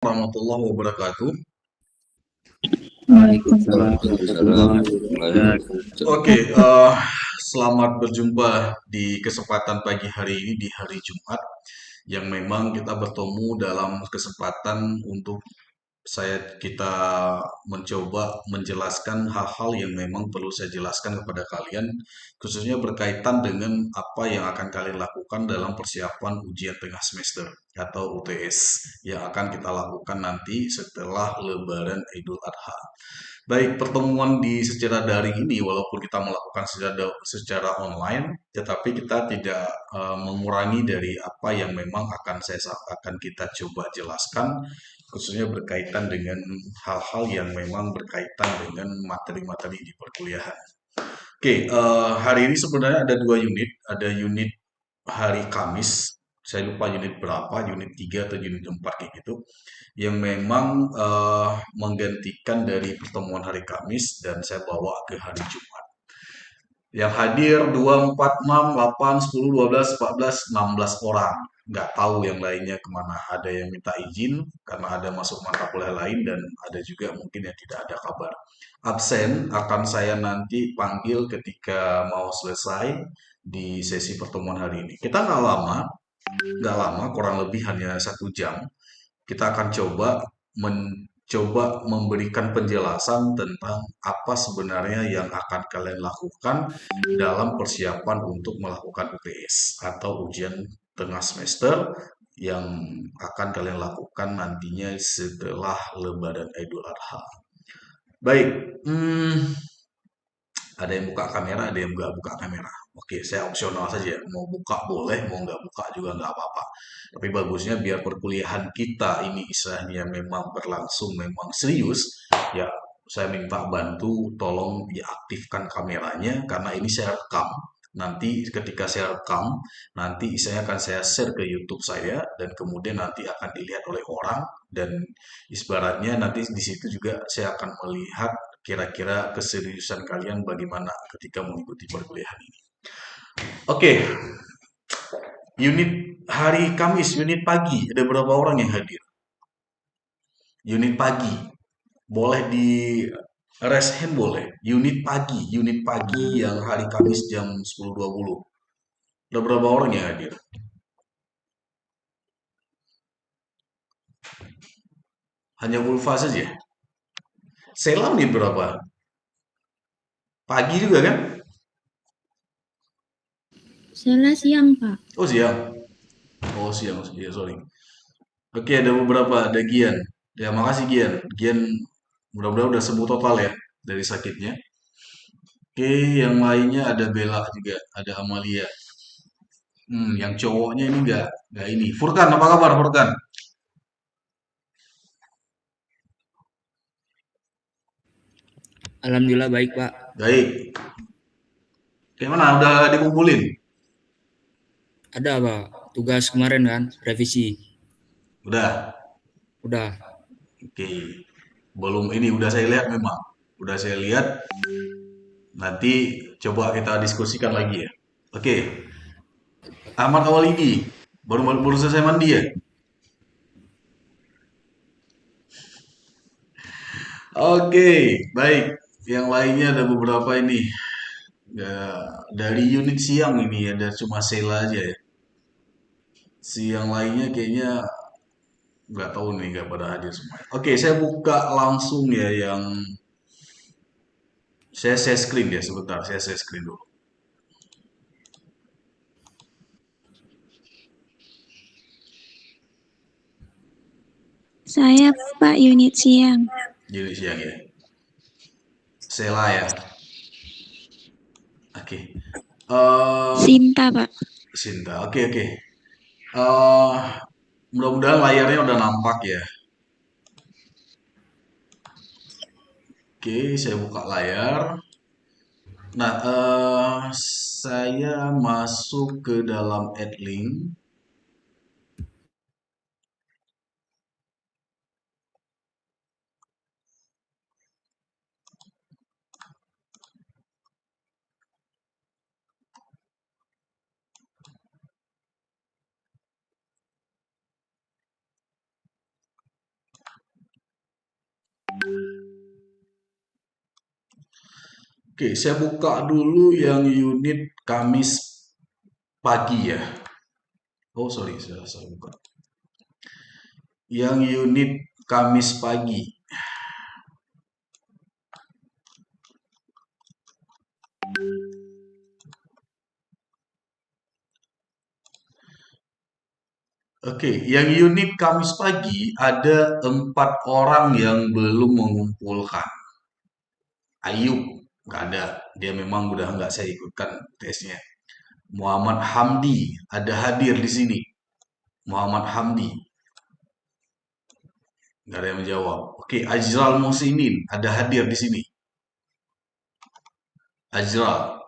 Warahmatullahi wabarakatuh. Waalaikumsalam Waalaikumsalam warahmatullahi warahmatullahi wabarakatuh. wabarakatuh. Oke, selamat berjumpa di kesempatan pagi hari ini di hari Jumat yang memang kita bertemu dalam kesempatan untuk kita mencoba menjelaskan hal-hal yang memang perlu saya jelaskan kepada kalian, khususnya berkaitan dengan apa yang akan kalian lakukan dalam persiapan ujian tengah semester atau UTS yang akan kita lakukan nanti setelah Lebaran Idul Adha. Baik, pertemuan secara daring ini walaupun kita melakukan secara online, tetapi kita tidak mengurangi dari apa yang memang akan kita coba jelaskan, khususnya berkaitan dengan hal-hal yang memang berkaitan dengan materi-materi di perkuliahan. Oke, hari ini sebenarnya ada dua unit, ada unit hari Kamis, saya lupa unit berapa, unit 3 atau unit 4 kayak gitu, yang memang menggantikan dari pertemuan hari Kamis dan saya bawa ke hari Jumat. Yang hadir 2, 4, 6, 8, 10, 12, 14, 16 orang. Nggak tahu yang lainnya kemana. Ada yang minta izin karena ada masuk mata kuliah lain dan ada juga mungkin yang tidak ada kabar. Absen akan saya nanti panggil ketika mau selesai di sesi pertemuan hari ini. Kita nggak lama, kurang lebih hanya 1 jam. Kita akan mencoba memberikan penjelasan tentang apa sebenarnya yang akan kalian lakukan dalam persiapan untuk melakukan UTS atau ujian tengah semester yang akan kalian lakukan nantinya setelah Lebaran Idul Adha. Baik, ada yang buka kamera, ada yang nggak buka kamera. Oke, saya opsional saja. Mau buka boleh, mau nggak buka juga nggak apa-apa. Tapi bagusnya biar perkuliahan kita ini istilahnya memang berlangsung, memang serius, ya saya minta bantu tolong diaktifkan kameranya karena ini saya rekam. Nanti ketika saya rekam, nanti saya akan share ke YouTube saya dan kemudian nanti akan dilihat oleh orang dan ibaratnya nanti di situ juga saya akan melihat kira-kira keseriusan kalian bagaimana ketika mengikuti perkuliahan ini. Oke, unit hari Kamis, unit pagi, ada berapa orang yang hadir? Unit pagi, boleh di raise hand boleh. Unit pagi yang hari Kamis jam 10.20. Ada berapa orang yang hadir? Hanya Ulfa saja. Selam nih berapa? Pagi juga kan? Saya siang, Pak. Oh siang. Oh siang, ya sorry. Oke, ada beberapa. Ada Gian. Ya, makasih Gian. Gian mudah-mudahan udah sembuh total ya dari sakitnya. Oke, yang lainnya ada Bella juga, ada Amalia. Yang cowoknya ini nggak ini. Furkan, apa kabar Furkan? Alhamdulillah baik Pak. Baik. Gimana? Udah dikumpulin? Ada Pak, tugas kemarin kan, revisi. Udah. Udah. Oke. Belum ini, udah saya lihat memang. Udah saya lihat. Nanti coba kita diskusikan lagi ya. Oke. Ahmad Awalidi. Baru selesai mandi ya? Oke, baik. Yang lainnya ada beberapa ini. Ya, dari unit siang ini ada cuma Sheila aja ya. Yang lainnya kayaknya nggak tahu nih, nggak pada hadir semua. Oke, saya buka langsung ya yang saya screen ya sebentar, saya share screen dulu. Saya Pak unit siang. Unit siang ya. Sheila ya. Oke. Sinta Pak. Sinta. Oke, oke. Mudah-mudahan layarnya udah nampak ya. Oke, saya buka layar. Nah, saya masuk ke dalam add link. Oke, saya buka dulu yang unit Kamis pagi ya. Oh, sorry, saya buka. Yang unit Kamis pagi. Oke, yang unit Kamis pagi ada 4 orang yang belum mengumpulkan. Ayub, nggak ada. Dia memang udah nggak saya ikutkan tesnya. Muhammad Hamdi ada hadir di sini. Muhammad Hamdi, nggak ada yang menjawab. Oke, Ajral Musinin ada hadir di sini. Ajral,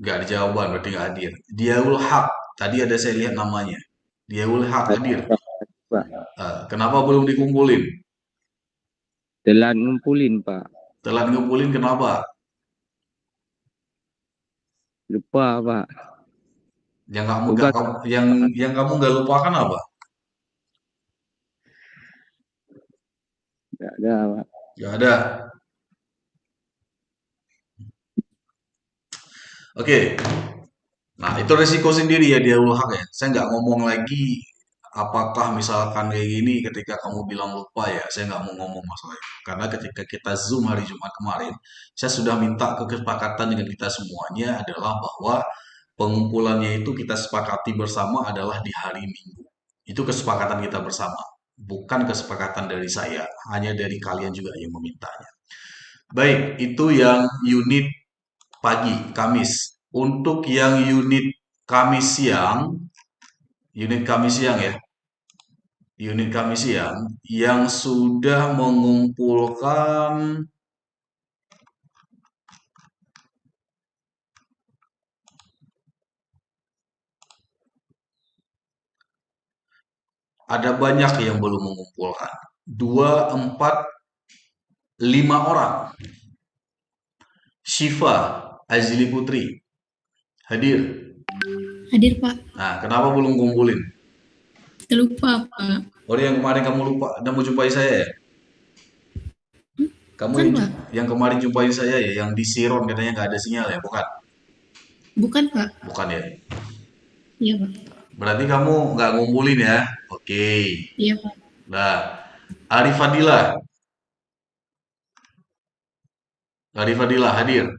nggak ada jawaban, berarti nggak hadir. Diaul Haq, tadi ada saya lihat namanya. Diaul Haq hadir. Pak. Kenapa belum dikumpulin? Telat ngumpulin, Pak. Telat ngumpulin kenapa? Lupa, Pak. Yang kamu Tugas. yang kamu nggak lupakan apa? Nggak ada, Pak. Nggak ada. Oke. Nah, itu resiko sendiri ya dia hak ya. Saya nggak ngomong lagi apakah misalkan kayak gini ketika kamu bilang lupa ya, saya nggak mau ngomong masalah itu. Karena ketika kita Zoom hari Jumat kemarin, saya sudah minta kesepakatan dengan kita semuanya adalah bahwa pengumpulannya itu kita sepakati bersama adalah di hari Minggu. Itu kesepakatan kita bersama, bukan kesepakatan dari saya, hanya dari kalian juga yang memintanya. Baik, itu yang unit pagi, Kamis. Untuk yang unit Kamis siang ya, unit Kamis siang yang sudah mengumpulkan ada banyak yang belum mengumpulkan. 2, 4, 5 orang. Syifa Azli Putri hadir. Hadir, Pak. Nah, kenapa belum kumpulin? Terlupa, Pak. Oh, yang kemarin kamu lupa, kamu jumpai saya ya? Kamu Bukan, yang, Pak. yang kemarin jumpai saya ya, yang di Siron katanya nggak ada sinyal ya, bukan? Bukan, Pak. Bukan ya. Iya, Pak. Berarti kamu nggak ngumpulin ya? Oke. Iya, Pak. Nah, Arif Fadila. Arif Fadila hadir?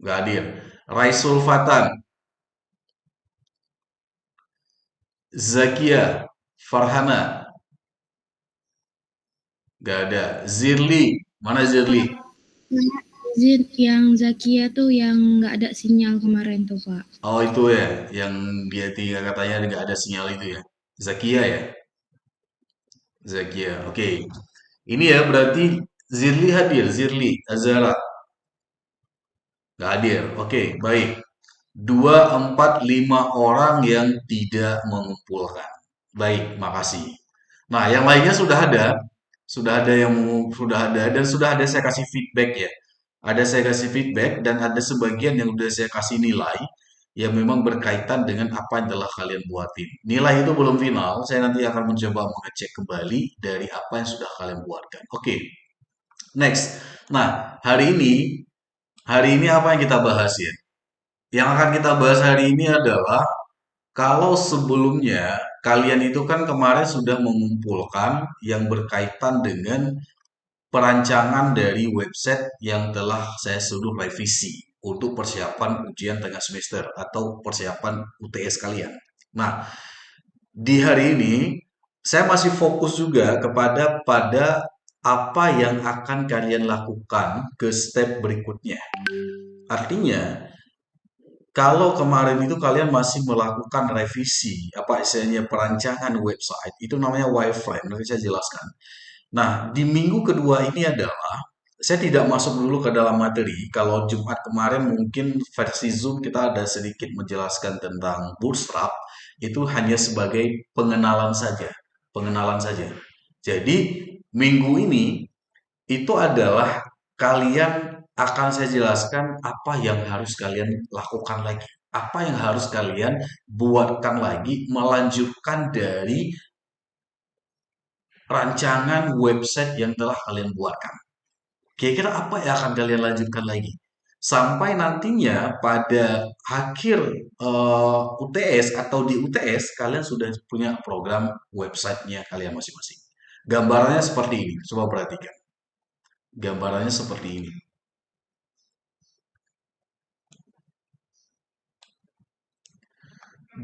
Nggak hadir. Raisul Fatan. Zakia Farhana. Nggak ada. Zirli. Mana Zirli? Izin yang Zakia tuh yang nggak ada sinyal kemarin tuh, Pak. Oh, itu ya. Yang dia tiga katanya nggak ada sinyal itu ya. Zakia ya? Zakia. Oke. Ini ya berarti Zirli hadir. Zirli. Azara. Nggak hadir. Oke, baik. 2, 4, 5 orang yang tidak mengumpulkan. Baik, makasih. Nah, yang lainnya sudah ada dan sudah ada saya kasih feedback ya. Ada saya kasih feedback dan ada sebagian yang sudah saya kasih nilai yang memang berkaitan dengan apa yang telah kalian buatin. Nilai itu belum final, saya nanti akan mencoba mengecek kembali dari apa yang sudah kalian buatkan. Oke, next. Nah, hari ini apa yang kita bahas ya? Yang akan kita bahas hari ini adalah kalau sebelumnya kalian itu kan kemarin sudah mengumpulkan yang berkaitan dengan perancangan dari website yang telah saya suruh revisi untuk persiapan ujian tengah semester atau persiapan UTS kalian. Nah, di hari ini saya masih fokus juga pada apa yang akan kalian lakukan ke step berikutnya. Artinya, kalau kemarin itu kalian masih melakukan revisi, apa istilahnya perancangan website, itu namanya wireframe, nanti saya jelaskan. Nah, di minggu kedua ini adalah, saya tidak masuk dulu ke dalam materi, kalau Jumat kemarin mungkin versi Zoom kita ada sedikit menjelaskan tentang Bootstrap, itu hanya sebagai pengenalan saja, pengenalan saja. Jadi, minggu ini, itu adalah kalian akan saya jelaskan apa yang harus kalian lakukan lagi. Apa yang harus kalian buatkan lagi, melanjutkan dari rancangan website yang telah kalian buatkan. Kira-kira apa yang akan kalian lanjutkan lagi? Sampai nantinya pada akhir UTS atau di UTS kalian sudah punya program websitenya kalian masing-masing. Gambarannya seperti ini, coba perhatikan. Gambarannya seperti ini.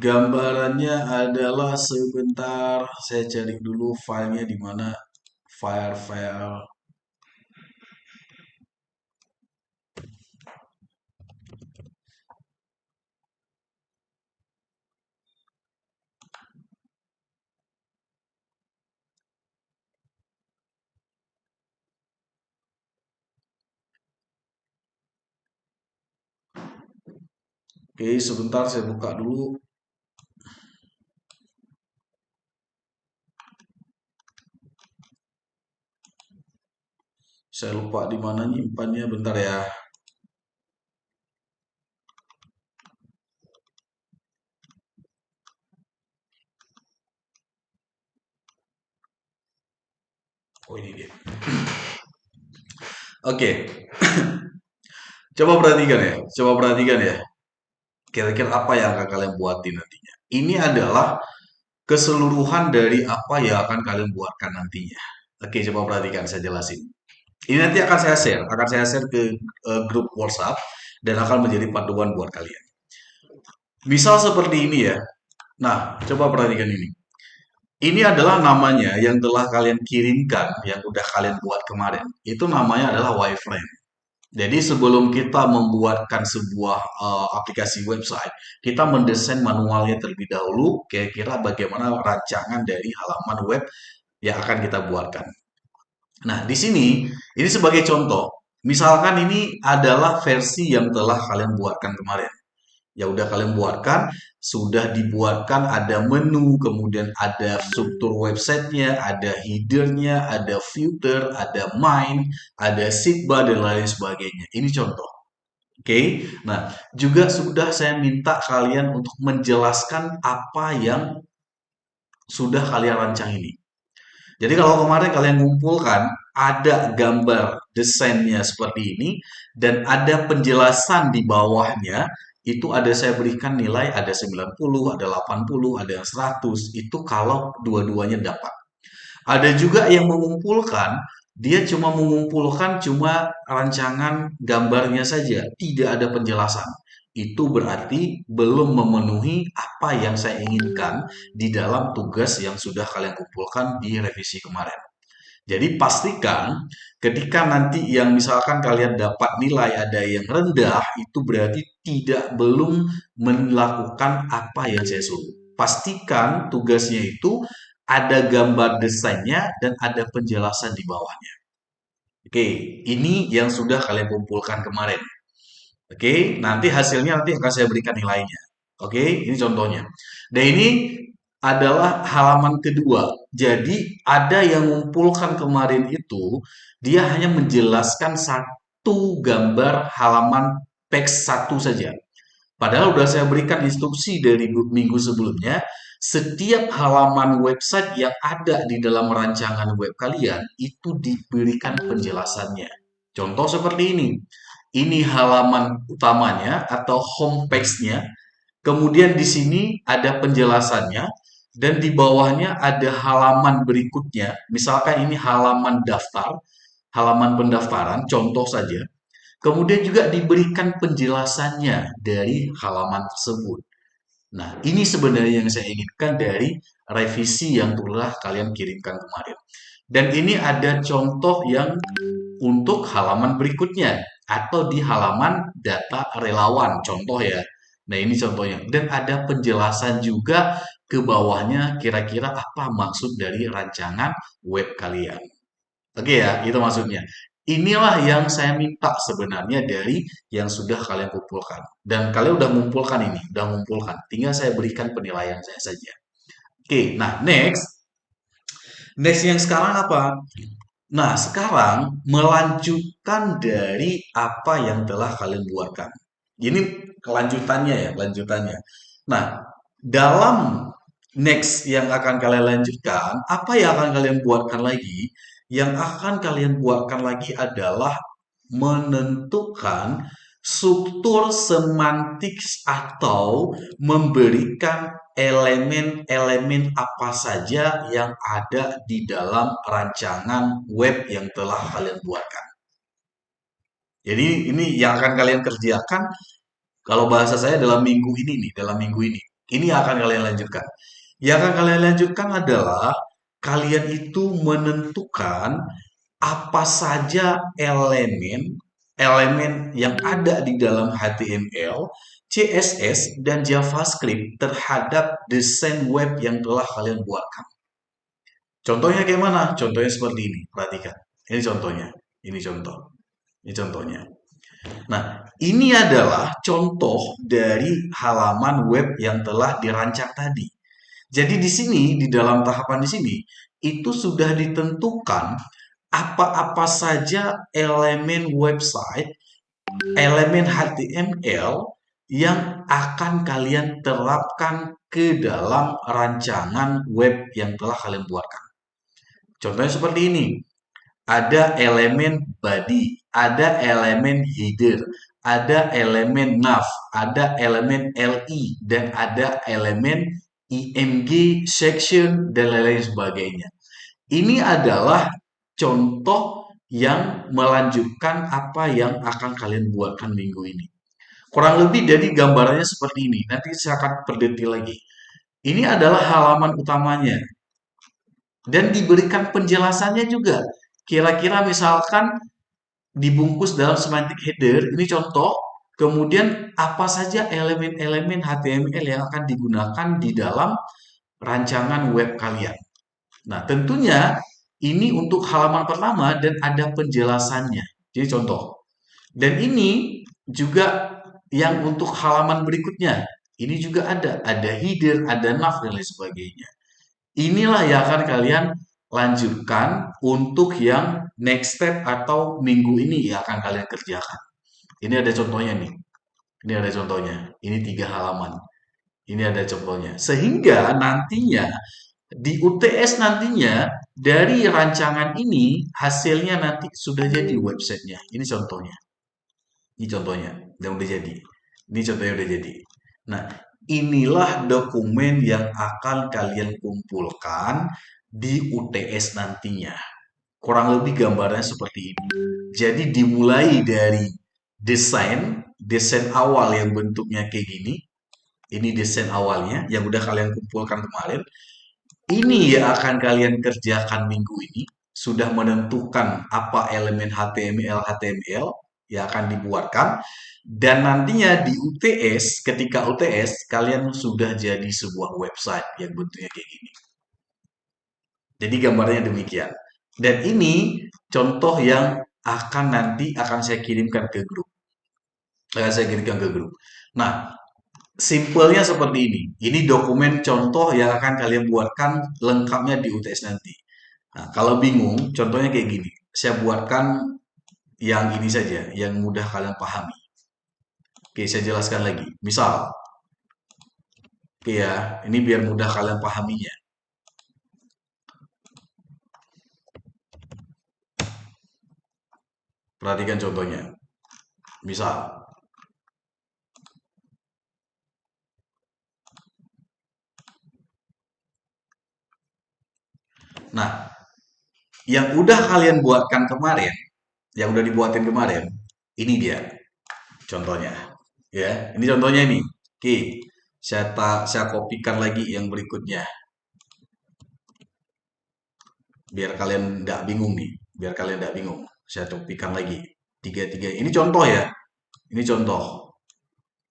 Gambarannya adalah sebentar, saya cari dulu filenya di mana. File. Oke, sebentar saya buka dulu. Saya lupa di mana nyimpannya, bentar ya. Oh, ini dia. Oke. Coba perhatikan ya. Kira-kira apa yang akan kalian buatin nantinya. Ini adalah keseluruhan dari apa yang akan kalian buatkan nantinya. Oke, coba perhatikan, saya jelasin. Ini nanti akan saya share ke grup WhatsApp dan akan menjadi panduan buat kalian. Misal seperti ini ya. Nah, coba perhatikan ini. Ini adalah namanya yang telah kalian kirimkan, yang udah kalian buat kemarin. Itu namanya adalah wireframe. Jadi sebelum kita membuatkan sebuah aplikasi website, kita mendesain manualnya terlebih dahulu, kira-kira bagaimana rancangan dari halaman web yang akan kita buatkan. Nah, di sini, ini sebagai contoh, misalkan ini adalah versi yang telah kalian buatkan kemarin. Ya udah kalian buatkan, sudah dibuatkan ada menu, kemudian ada struktur websitenya, ada headernya, ada footer, ada main, ada sidebar dan lain sebagainya. Ini contoh. Oke. Nah, juga sudah saya minta kalian untuk menjelaskan apa yang sudah kalian rancang ini. Jadi kalau kemarin kalian ngumpulkan ada gambar desainnya seperti ini dan ada penjelasan di bawahnya, itu ada saya berikan nilai ada 90, ada 80, ada yang 100, itu kalau dua-duanya dapat. Ada juga yang mengumpulkan, dia cuma mengumpulkan cuma rancangan gambarnya saja, tidak ada penjelasan. Itu berarti belum memenuhi apa yang saya inginkan di dalam tugas yang sudah kalian kumpulkan di revisi kemarin. Jadi pastikan ketika nanti yang misalkan kalian dapat nilai ada yang rendah, itu berarti belum melakukan apa yang saya suruh. Pastikan tugasnya itu ada gambar desainnya dan ada penjelasan di bawahnya. Oke, ini yang sudah kalian kumpulkan kemarin. Oke, nanti hasilnya nanti akan saya berikan nilainya. Oke, ini contohnya. Dan ini adalah halaman kedua. Jadi ada yang mengumpulkan kemarin itu, dia hanya menjelaskan satu gambar halaman teks satu saja. Padahal sudah saya berikan instruksi dari minggu sebelumnya, setiap halaman website yang ada di dalam rancangan web kalian itu diberikan penjelasannya. Contoh seperti ini. Ini halaman utamanya atau home page-nya. Kemudian di sini ada penjelasannya dan di bawahnya ada halaman berikutnya. Misalkan ini halaman daftar, halaman pendaftaran, contoh saja. Kemudian juga diberikan penjelasannya dari halaman tersebut. Nah, ini sebenarnya yang saya inginkan dari revisi yang telah kalian kirimkan kemarin. Dan ini ada contoh yang untuk halaman berikutnya atau di halaman data relawan, contoh ya. Nah, ini contohnya. Dan ada penjelasan juga ke bawahnya kira-kira apa maksud dari rancangan web kalian. Oke ya, itu maksudnya. Inilah yang saya minta sebenarnya dari yang sudah kalian kumpulkan. Dan kalian udah mengumpulkan ini, udah mengumpulkan. Tinggal saya berikan penilaian saya saja. Oke, nah next. Next yang sekarang apa? Nah, sekarang melanjutkan dari apa yang telah kalian buatkan. Ini kelanjutannya ya, kelanjutannya. Nah, dalam next yang akan kalian lanjutkan, apa yang akan kalian buatkan lagi? Yang akan kalian buatkan lagi adalah menentukan struktur semantik atau memberikan elemen-elemen apa saja yang ada di dalam rancangan web yang telah kalian buatkan. Jadi ini yang akan kalian kerjakan kalau bahasa saya dalam minggu ini nih, dalam minggu ini. Ini yang akan kalian lanjutkan. Yang akan kalian lanjutkan adalah kalian itu menentukan apa saja elemen yang ada di dalam HTML, CSS, dan JavaScript terhadap desain web yang telah kalian buatkan. Contohnya kayak mana? Contohnya seperti ini. Perhatikan. Ini contohnya. Ini contoh. Ini contohnya. Nah, ini adalah contoh dari halaman web yang telah dirancang tadi. Jadi di sini, di dalam tahapan di sini, itu sudah ditentukan apa-apa saja elemen website, elemen HTML yang akan kalian terapkan ke dalam rancangan web yang telah kalian buatkan. Contohnya seperti ini. Ada elemen body, ada elemen header, ada elemen nav, ada elemen LI, dan ada elemen IMG, section, dan lain-lain sebagainya. Ini adalah contoh yang melanjutkan apa yang akan kalian buatkan minggu ini. Kurang lebih dari gambarannya seperti ini. Nanti saya akan perdetail lagi. Ini adalah halaman utamanya. Dan diberikan penjelasannya juga. Kira-kira misalkan dibungkus dalam semantic header, ini contoh, kemudian apa saja elemen-elemen HTML yang akan digunakan di dalam rancangan web kalian. Nah, tentunya ini untuk halaman pertama dan ada penjelasannya. Jadi contoh. Dan ini juga yang untuk halaman berikutnya. Ini juga ada header, ada nav, dan lain sebagainya. Inilah yang akan kalian lanjutkan untuk yang next step atau minggu ini yang akan kalian kerjakan. Ini ada contohnya nih. Ini ada contohnya. Ini 3 halaman. Ini ada contohnya. Sehingga nantinya di UTS nantinya dari rancangan ini hasilnya nanti sudah jadi websitenya. Ini contohnya. Ini contohnya yang udah jadi. Ini contohnya udah jadi. Nah, inilah dokumen yang akan kalian kumpulkan di UTS nantinya. Kurang lebih gambarnya seperti ini. Jadi dimulai dari desain awal yang bentuknya kayak gini. Ini desain awalnya yang udah kalian kumpulkan kemarin. Ini yang akan kalian kerjakan minggu ini. Sudah menentukan apa elemen HTML yang akan dibuatkan. Dan nantinya di UTS, ketika UTS, kalian sudah jadi sebuah website yang bentuknya kayak gini. Jadi gambarnya demikian. Dan ini contoh yang nanti akan saya kirimkan ke grup. Nah, simpelnya seperti ini. Ini dokumen contoh yang akan kalian buatkan lengkapnya di UTS nanti. Nah, kalau bingung, contohnya kayak gini. Saya buatkan yang ini saja, yang mudah kalian pahami. Oke, saya jelaskan lagi. Misal, oke ya, ini biar mudah kalian pahaminya. Perhatikan contohnya. Misal, nah, yang udah kalian buatkan kemarin, yang udah dibuatin kemarin, ini dia contohnya. Ya, ini contohnya ini. Oke, saya kopikan lagi yang berikutnya. Biar kalian tidak bingung nih, biar kalian tidak bingung. Saya kopikan lagi. 3. Ini contoh ya. Ini contoh.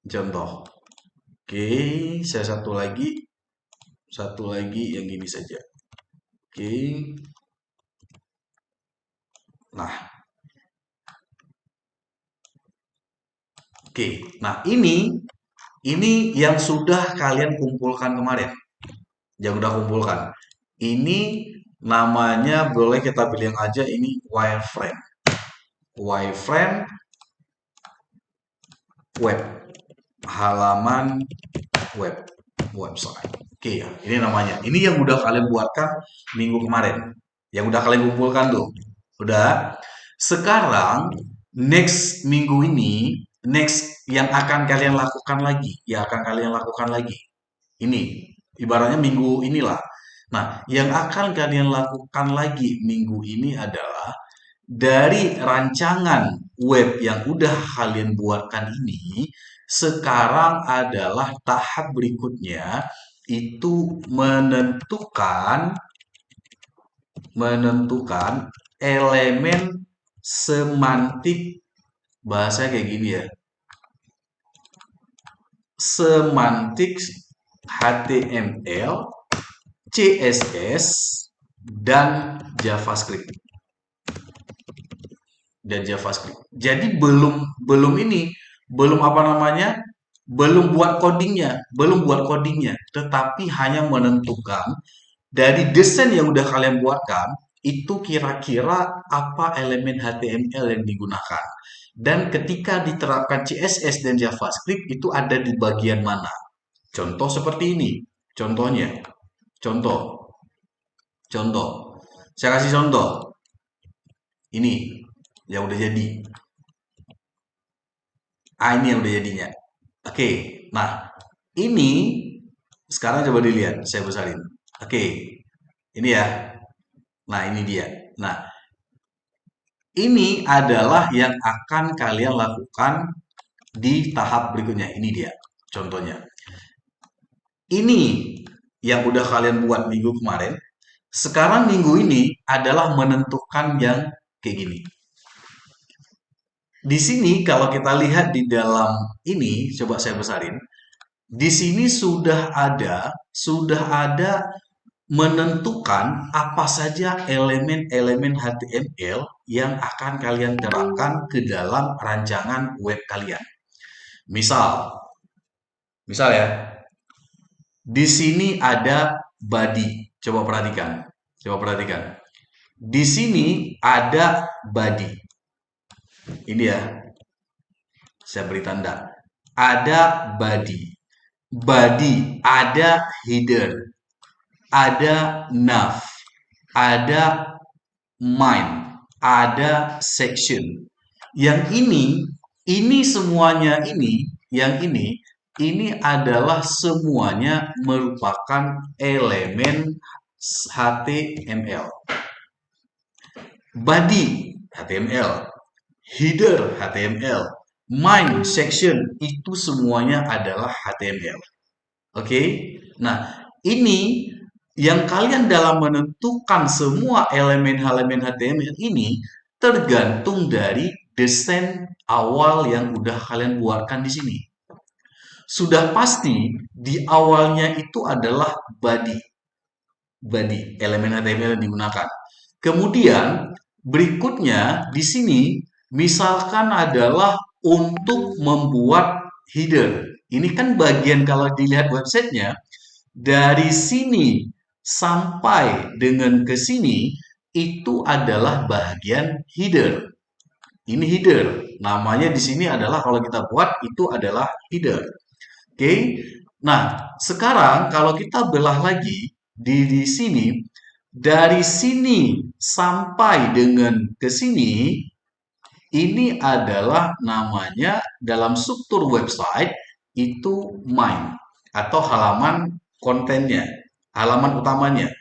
Contoh. Oke, saya satu lagi yang gini saja. Oke. Nah. Oke. Nah, ini yang sudah kalian kumpulkan kemarin. Yang udah kumpulkan. Ini namanya boleh kita bilang aja ini wireframe. Wireframe web. Halaman website. Oke ya, ini namanya. Ini yang udah kalian buatkan minggu kemarin. Yang udah kalian kumpulkan tuh. Udah. Sekarang next minggu ini, next yang akan kalian lakukan lagi, Ini, ibaratnya minggu inilah. Nah, yang akan kalian lakukan lagi minggu ini adalah dari rancangan web yang udah kalian buatkan ini, sekarang adalah tahap berikutnya itu menentukan elemen semantik, bahasa kayak gini ya, semantik HTML, CSS, dan JavaScript. Jadi belum buat codingnya, tetapi hanya menentukan dari desain yang udah kalian buatkan itu kira-kira apa elemen HTML yang digunakan. Dan ketika diterapkan CSS dan JavaScript itu ada di bagian mana. Contoh seperti ini. Contohnya. Contoh. Saya kasih contoh. Ini yang udah jadi. Ini yang udah jadinya. Oke. Nah, ini sekarang coba dilihat. Saya besarin. Oke. Ini ya. Nah, ini dia. Nah, ini adalah yang akan kalian lakukan di tahap berikutnya. Ini dia contohnya. Ini yang udah kalian buat minggu kemarin. Sekarang minggu ini adalah menentukan yang kayak gini. Di sini kalau kita lihat di dalam ini, coba saya besarin. Di sini sudah ada menentukan apa saja elemen-elemen HTML yang akan kalian terapkan ke dalam rancangan web kalian. Misal ya, di sini ada body. Coba perhatikan. Di sini ada body. Ini ya, saya beri tanda. Ada body. Ada header. Ada nav, ada main, ada section. Yang ini semuanya ini adalah semuanya merupakan elemen HTML. Body HTML, header HTML, main section itu semuanya adalah HTML. Oke? Nah, ini yang kalian dalam menentukan semua elemen-elemen HTML ini tergantung dari desain awal yang udah kalian buatkan di sini. Sudah pasti di awalnya itu adalah body, elemen HTML yang digunakan. Kemudian berikutnya di sini misalkan adalah untuk membuat header. Ini kan bagian kalau dilihat websitenya dari sini sampai dengan ke sini itu adalah bagian header. Ini header. Namanya di sini adalah kalau kita buat itu adalah header. Oke. Nah, sekarang kalau kita belah lagi di sini dari sini sampai dengan ke sini ini adalah namanya dalam struktur website itu main atau halaman kontennya. Halaman utamanya.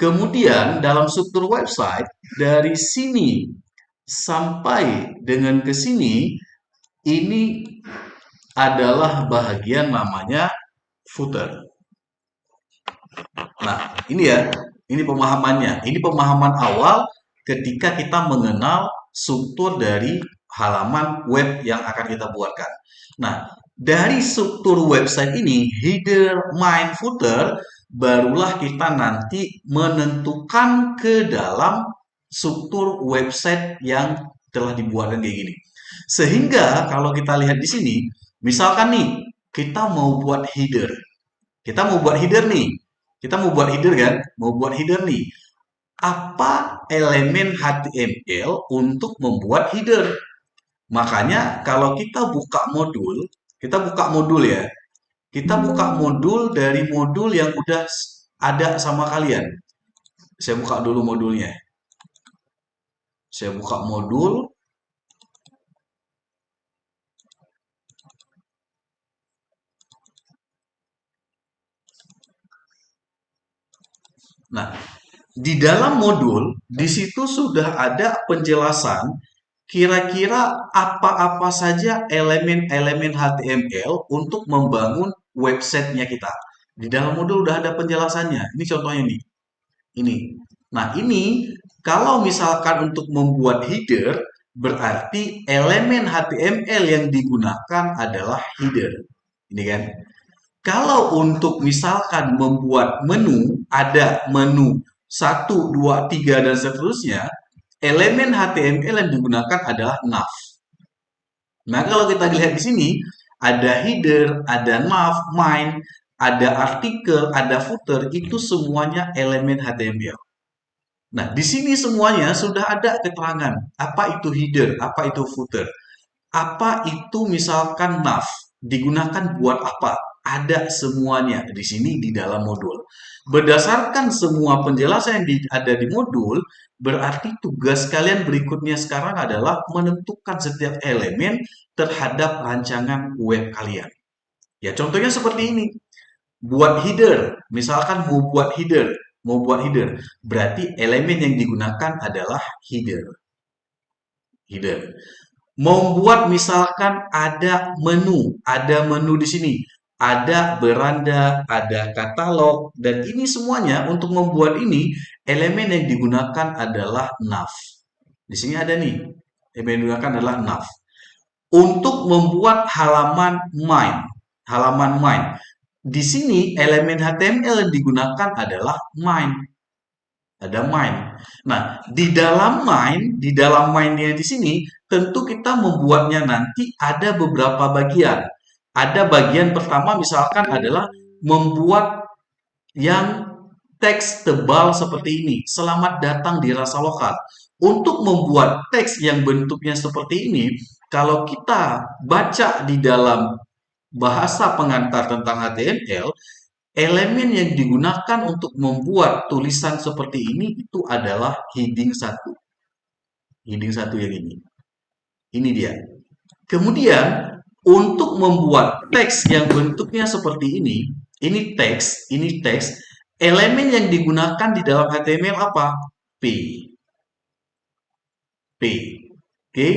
Kemudian dalam struktur website dari sini sampai dengan ke sini ini adalah bagian namanya footer. Nah, ini ya, ini pemahamannya. Ini pemahaman awal ketika kita mengenal struktur dari halaman web yang akan kita buatkan. Nah, dari struktur website ini, header, main, footer, barulah kita nanti menentukan ke dalam struktur website yang telah dibuatkan kayak gini. Sehingga kalau kita lihat di sini, misalkan nih, kita mau buat header. Kita mau buat header kan? Mau buat header nih. Apa elemen HTML untuk membuat header? Makanya kalau kita buka modul ya. Kita buka modul dari modul yang udah ada sama kalian. Saya buka dulu modulnya. Saya buka modul. Nah, di dalam modul, di situ sudah ada penjelasan kira-kira apa-apa saja elemen-elemen HTML untuk membangun websitenya kita. Di dalam modul udah ada penjelasannya. Ini contohnya nih. Ini. Nah, ini kalau misalkan untuk membuat header, berarti elemen HTML yang digunakan adalah header. Ini kan. Kalau untuk misalkan membuat menu, ada menu 1, 2, 3, dan seterusnya, elemen HTML yang digunakan adalah nav. Nah, kalau kita lihat di sini, ada header, ada nav, main, ada artikel, ada footer, itu semuanya elemen HTML. Nah, di sini semuanya sudah ada keterangan. Apa itu header, apa itu footer, apa itu misalkan nav, digunakan buat apa? Ada semuanya di sini di dalam modul. Berdasarkan semua penjelasan yang ada di modul, berarti tugas kalian berikutnya sekarang adalah menentukan setiap elemen terhadap rancangan web kalian. Ya, contohnya seperti ini. Buat header, misalkan mau buat header, berarti elemen yang digunakan adalah header. Header. Membuat misalkan ada menu di sini, ada beranda, ada katalog, dan ini semuanya untuk membuat ini elemen yang digunakan adalah nav. Di sini ada nih, elemen yang digunakan adalah nav. Untuk membuat halaman main, di sini elemen HTML yang digunakan adalah main. Ada main. Nah, di dalam mainnya di sini, tentu kita membuatnya nanti ada beberapa bagian. Ada bagian pertama misalkan adalah membuat yang teks tebal seperti ini. Selamat datang di Rasa Lokal. Untuk membuat teks yang bentuknya seperti ini, kalau kita baca di dalam bahasa pengantar tentang HTML, elemen yang digunakan untuk membuat tulisan seperti ini itu adalah heading 1. Heading 1 yang ini. Ini dia. Kemudian, untuk membuat teks yang bentuknya seperti ini teks, elemen yang digunakan di dalam HTML apa? P. Oke?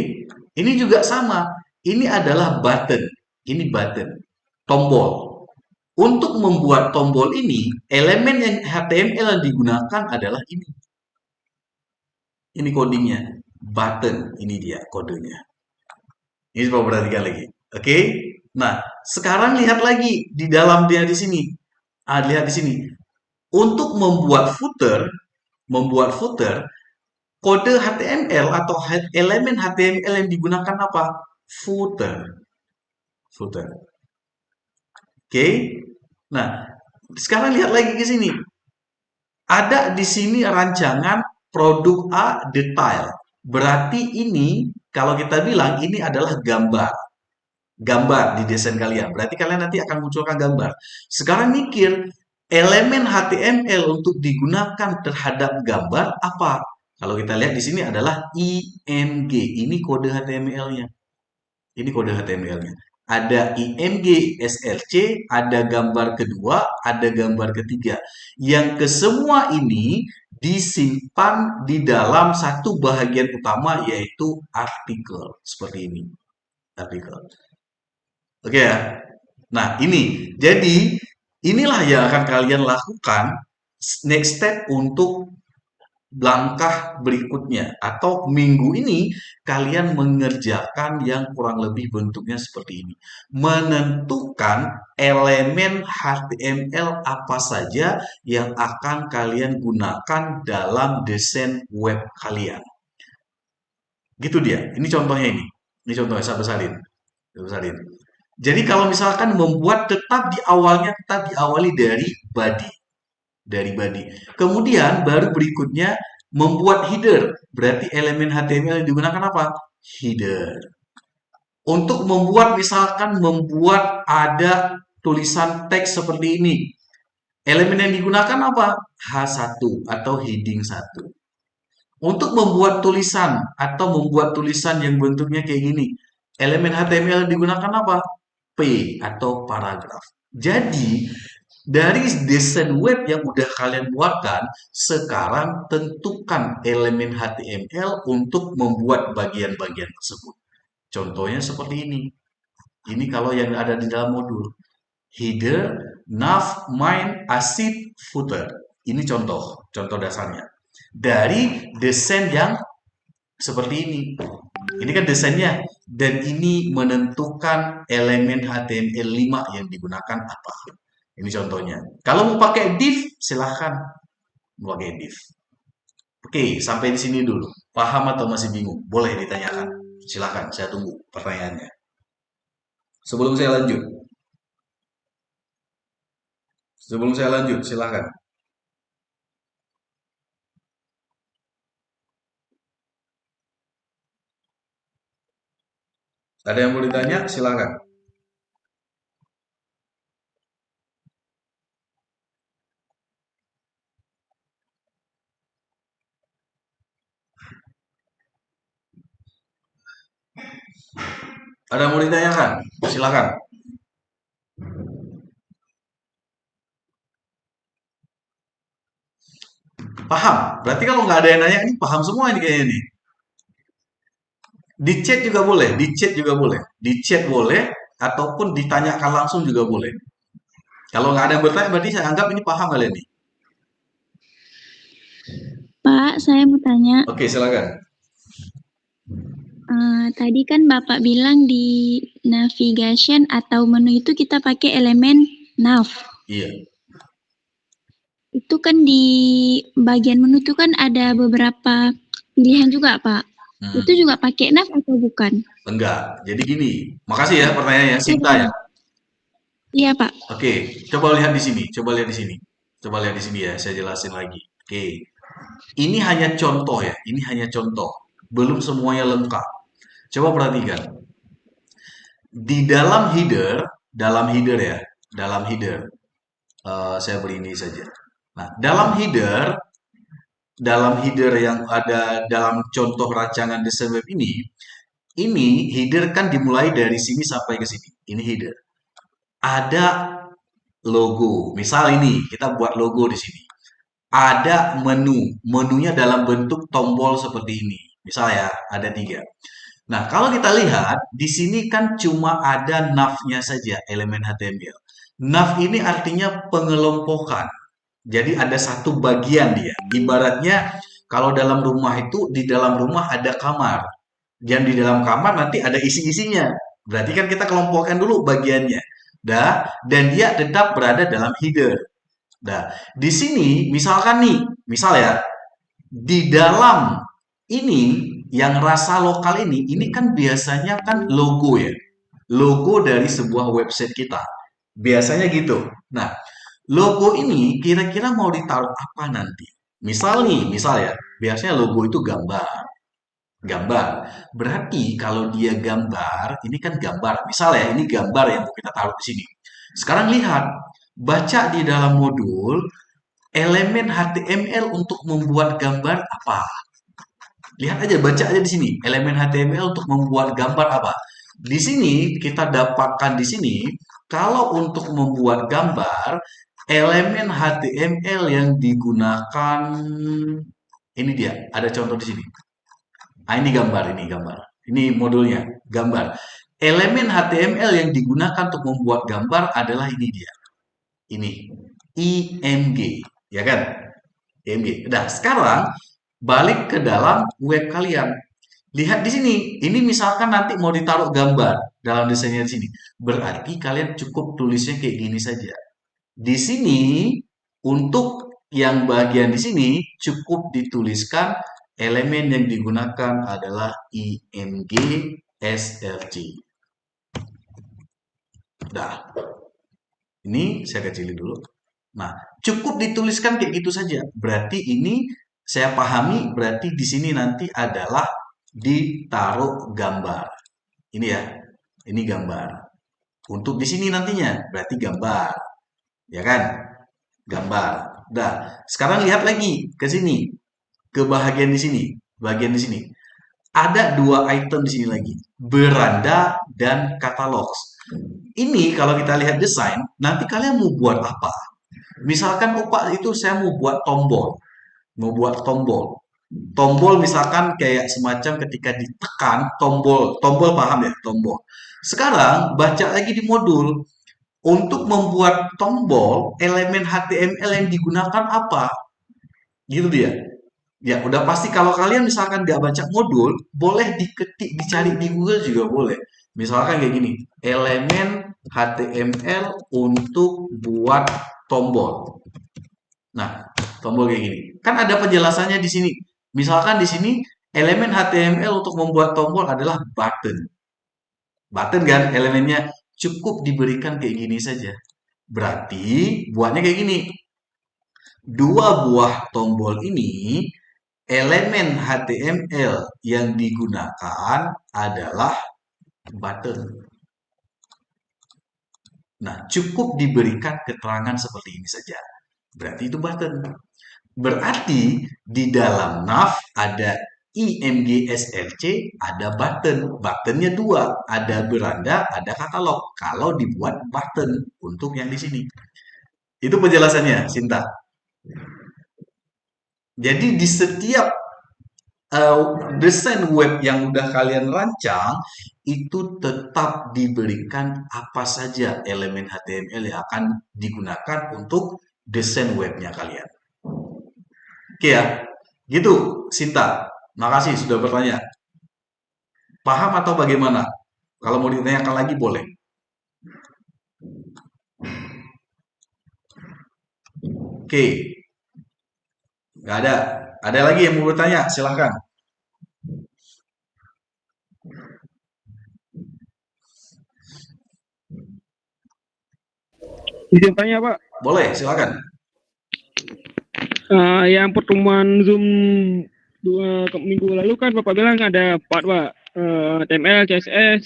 Ini juga sama. Ini adalah button. Ini button. Tombol. Untuk membuat tombol ini, elemen yang HTML yang digunakan adalah ini. Ini codingnya. Button. Ini dia kodenya. Ini coba perhatikan lagi. Oke? Nah, sekarang lihat lagi di dalam dia di sini. Lihat di sini. Untuk membuat footer, kode HTML atau elemen HTML yang digunakan apa? Footer. Oke? Nah, sekarang lihat lagi ke sini. Ada di sini rancangan produk A detail. Berarti ini, kalau kita bilang ini adalah gambar. Gambar di desain kalian. Berarti kalian nanti akan munculkan gambar. Sekarang mikir, elemen HTML untuk digunakan terhadap gambar apa? Kalau kita lihat di sini adalah IMG. Ini kode HTML-nya. Ini kode HTML-nya. Ada IMG SLC, ada gambar kedua, ada gambar ketiga. Yang kesemua ini disimpan di dalam satu bagian utama, yaitu artikel. Seperti ini. Artikel. Oke ya? Nah, ini. Jadi, inilah yang akan kalian lakukan next step untuk langkah berikutnya, atau minggu ini kalian mengerjakan yang kurang lebih bentuknya seperti ini, menentukan elemen HTML apa saja yang akan kalian gunakan dalam desain web kalian. Gitu dia. Ini contohnya ini contohnya saya besalin. Jadi kalau misalkan membuat tetap diawali dari body. Kemudian baru berikutnya membuat header. Berarti elemen HTML yang digunakan apa? Header. Untuk membuat misalkan ada tulisan teks seperti ini. Elemen yang digunakan apa? H1 atau heading 1. Untuk membuat tulisan atau membuat tulisan yang bentuknya kayak gini, elemen HTML yang digunakan apa? P atau paragraf. Jadi, dari desain web yang udah kalian buatkan, sekarang tentukan elemen HTML untuk membuat bagian-bagian tersebut. Contohnya seperti ini. Ini kalau yang ada di dalam modul. Header, nav, main, asid, footer. Ini contoh dasarnya. Dari desain yang seperti ini. Ini kan desainnya. Dan ini menentukan elemen HTML5 yang digunakan apa. Ini contohnya. Kalau mau pakai div, silahkan mau pakai div. Oke, sampai di sini dulu. Paham atau masih bingung? Boleh ditanyakan. Silahkan, saya tunggu pertanyaannya. Sebelum saya lanjut. Silahkan. Ada yang mau ditanya? Silahkan. Ada yang mau ditanyakan? Silahkan. Paham? Berarti kalau nggak ada yang nanya, ini paham semua ini kayaknya nih. Di chat juga boleh, di chat boleh, ataupun ditanyakan langsung juga boleh. Kalau nggak ada yang bertanya, berarti saya anggap ini paham kalian nih. Pak, saya mau tanya. Oke, silakan. Tadi kan Bapak bilang di navigation atau menu itu kita pakai elemen nav. Iya. Itu kan di bagian menu itu kan ada beberapa pilihan juga, Pak. Itu juga pakai nav atau bukan? Enggak. Jadi gini, makasih ya pertanyaannya, Sinta ya. Iya, Pak. Oke, coba lihat di sini, ya, saya jelasin lagi. Oke. Ini hanya contoh ya, belum semuanya lengkap. Coba perhatikan. Di dalam header saya beri ini saja. Nah, dalam header yang ada dalam contoh rancangan desain web ini header kan dimulai dari sini sampai ke sini. Ini header. Ada logo. Misal ini, kita buat logo di sini. Ada menunya dalam bentuk tombol seperti ini. Misal ya, ada 3. Nah, kalau kita lihat, di sini kan cuma ada nav-nya saja, elemen HTML. Nav ini artinya pengelompokan. Jadi ada satu bagian dia. Ibaratnya, kalau dalam rumah itu, di dalam rumah ada kamar. Dan di dalam kamar nanti ada isi-isinya. Berarti kan kita kelompokkan dulu bagiannya. Dan dia tetap berada dalam header. Di sini misalkan nih, ya, di dalam ini yang rasa lokal ini kan biasanya kan logo ya. Logo dari sebuah website kita. Biasanya gitu. Nah, logo ini kira-kira mau ditaruh apa nanti? Misal ya, biasanya logo itu gambar. Berarti kalau dia gambar, ini kan gambar. Misal ya, ini gambar yang mau kita taruh di sini. Sekarang lihat, baca di dalam modul, elemen HTML untuk membuat gambar apa? Lihat aja, baca aja di sini. Elemen HTML untuk membuat gambar apa? Di sini, kita dapatkan di sini, kalau untuk membuat gambar, elemen HTML yang digunakan, ini dia, ada contoh di sini. Ini gambar. Ini modulnya, gambar. Elemen HTML yang digunakan untuk membuat gambar adalah ini dia. Ini, IMG, ya kan? IMG. Nah, sekarang balik ke dalam web kalian. Lihat di sini, ini misalkan nanti mau ditaruh gambar dalam desainnya di sini. Berarti kalian cukup tulisnya kayak gini saja. Di sini, untuk yang bagian di sini, cukup dituliskan elemen yang digunakan adalah IMG SFG. Ini saya kecilin dulu. Nah, cukup dituliskan kayak gitu saja. Berarti ini saya pahami, berarti di sini nanti adalah ditaruh gambar. Ini ya, ini gambar. Untuk di sini nantinya, berarti gambar. Ya kan? gambar. Nah, sekarang lihat lagi ke sini, ke bagian di sini, bagian di sini. Ada dua item di sini lagi, beranda dan katalog. Ini kalau kita lihat desain, nanti kalian mau buat apa? Misalkan opak itu saya mau buat tombol, mau buat tombol. Tombol misalkan kayak semacam ketika ditekan tombol, tombol paham ya, tombol. Sekarang baca lagi di modul, untuk membuat tombol, elemen HTML yang digunakan apa? Gitu dia. Ya, udah pasti kalau kalian misalkan nggak baca modul, boleh diketik, dicari di Google juga boleh. Misalkan kayak gini, elemen HTML untuk buat tombol. Nah, tombol kayak gini. Kan ada penjelasannya di sini. Misalkan di sini elemen HTML untuk membuat tombol adalah button. Button kan elemennya cukup diberikan kayak gini saja. Berarti buatnya kayak gini. Dua buah tombol ini elemen HTML yang digunakan adalah button. Nah, cukup diberikan keterangan seperti ini saja. Berarti itu button. Berarti di dalam nav ada IMGSLC, ada button. Buttonnya dua, ada beranda, ada katalog. Kalau dibuat button untuk yang di sini. Itu penjelasannya, Sinta. Jadi di setiap desain web yang udah kalian rancang, itu tetap diberikan apa saja elemen HTML yang akan digunakan untuk desain webnya kalian. Oke ya, gitu Sinta. Makasih sudah bertanya. Paham atau bagaimana? Kalau mau ditanyakan lagi boleh. Oke, nggak ada. Ada lagi yang mau bertanya? Silahkan. Izin tanya Pak, Boleh, silakan. yang pertemuan Zoom minggu lalu kan Bapak bilang ada 4 Pak, HTML, CSS,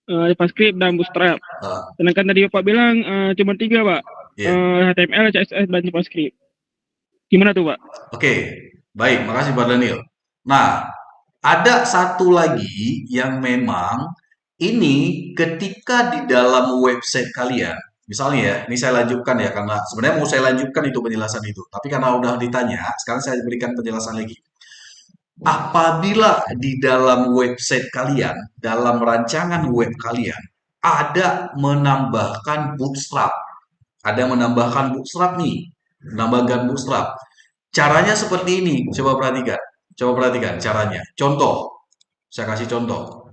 JavaScript, dan Bootstrap. Uh, Sedangkan tadi Bapak bilang cuma 3 Pak, yeah. HTML, CSS, dan JavaScript. Gimana tuh Pak? Oke, baik, makasih Pak Daniel. Nah, ada satu lagi yang memang ini ketika di dalam website kalian, misalnya ya, ini saya lanjutkan ya, karena sebenarnya mau saya lanjutkan itu penjelasan itu, tapi karena udah ditanya, sekarang saya berikan penjelasan lagi. Apabila di dalam website kalian, dalam rancangan web kalian, ada menambahkan bootstrap, nih, menambahkan bootstrap. Caranya seperti ini, coba perhatikan caranya. Contoh, saya kasih contoh.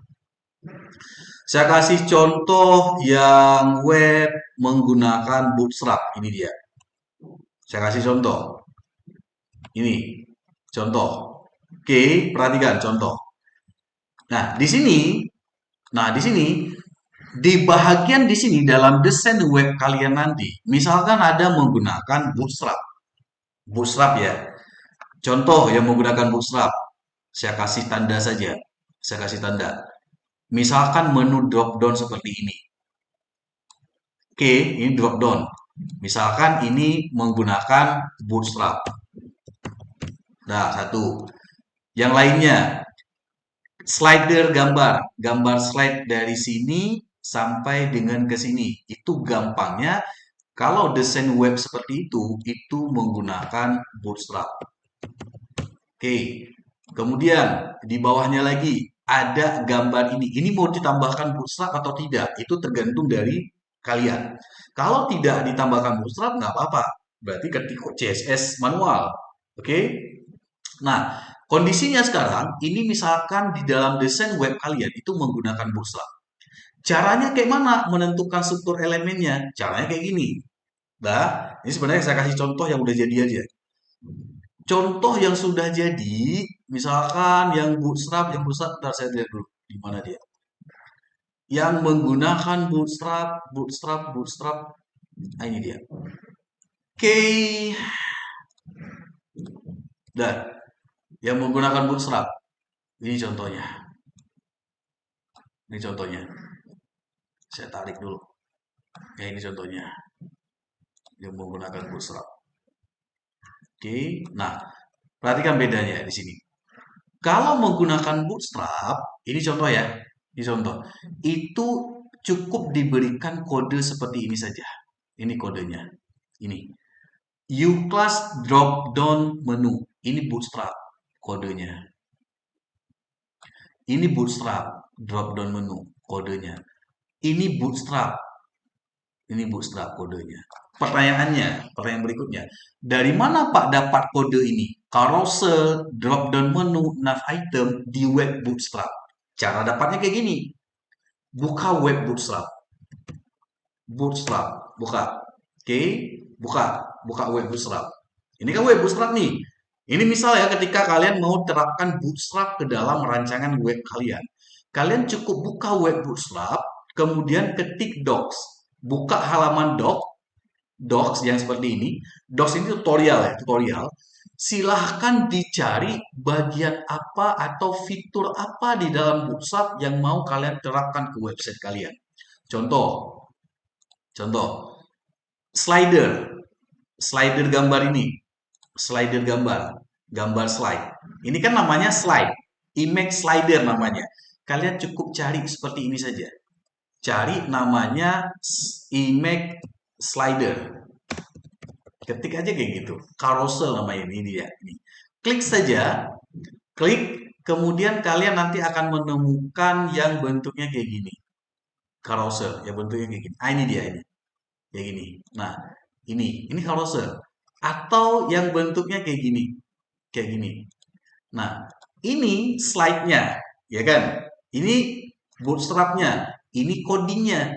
Saya kasih contoh yang web menggunakan bootstrap. Ini dia. Saya kasih contoh. Ini contoh. Oke, perhatikan contoh. Nah, di sini, di bagian di sini dalam desain web kalian nanti, misalkan ada menggunakan bootstrap. Bootstrap ya. Contoh yang menggunakan bootstrap. Saya kasih tanda saja. Saya kasih tanda. Misalkan menu drop down seperti ini. Oke, ini drop down. Misalkan ini menggunakan bootstrap. Nah, satu. Yang lainnya, slider gambar. Gambar slide dari sini sampai dengan ke sini. Itu gampangnya. Kalau desain web seperti itu menggunakan bootstrap. Oke, kemudian di bawahnya lagi ada gambar ini. Ini mau ditambahkan bootstrap atau tidak? Itu tergantung dari kalian. Kalau tidak ditambahkan bootstrap, nggak apa-apa. Berarti ketik CSS manual. Oke? Nah, kondisinya sekarang, ini misalkan di dalam desain web kalian itu menggunakan bootstrap. Caranya kayak mana menentukan struktur elemennya? Caranya kayak gini. Nah, ini sebenarnya saya kasih contoh yang udah jadi aja. Contoh yang sudah jadi, misalkan yang bootstrap, bentar saya lihat dulu di mana dia. Yang menggunakan bootstrap. Nah, ini dia. Oke. Dan yang menggunakan bootstrap. Ini contohnya. Ini contohnya. Saya tarik dulu. Ya, ini contohnya. Yang menggunakan bootstrap. Oke, nah perhatikan bedanya di sini. Kalau menggunakan bootstrap, ini contoh ya, ini contoh. Itu cukup diberikan kode seperti ini saja. Ini kodenya. Ini. uClass drop down menu. Ini bootstrap kodenya. Ini bootstrap drop down menu kodenya. Ini bootstrap. Ini bootstrap kodenya. Pertanyaan berikutnya. Dari mana Pak dapat kode ini? Carousel, drop down menu, nav item di web bootstrap. Cara dapatnya kayak gini. Buka web bootstrap. Bootstrap, buka. Oke, buka web bootstrap. Ini kan web bootstrap nih. Ini misal ya ketika kalian mau terapkan bootstrap ke dalam rancangan web kalian. Kalian cukup buka web bootstrap, kemudian ketik docs. Buka halaman docs yang seperti ini. Docs ini tutorial ya, tutorial. Silahkan dicari bagian apa atau fitur apa di dalam bootstrap yang mau kalian terapkan ke website kalian. Contoh, slider gambar ini, slider gambar slide. Ini kan namanya slide, image slider namanya. Kalian cukup cari seperti ini saja. Cari namanya image slider. Ketik aja kayak gitu. Carousel namanya ini dia. Ini. Klik saja. Klik. Kemudian kalian nanti akan menemukan yang bentuknya kayak gini. Carousel. Yang bentuknya kayak gini. Ah, ini dia ini. Kayak gini. Nah, ini carousel. Atau yang bentuknya kayak gini. Kayak gini. Nah, ini slide-nya. Ya kan? Ini bootstrap-nya. Ini codingnya.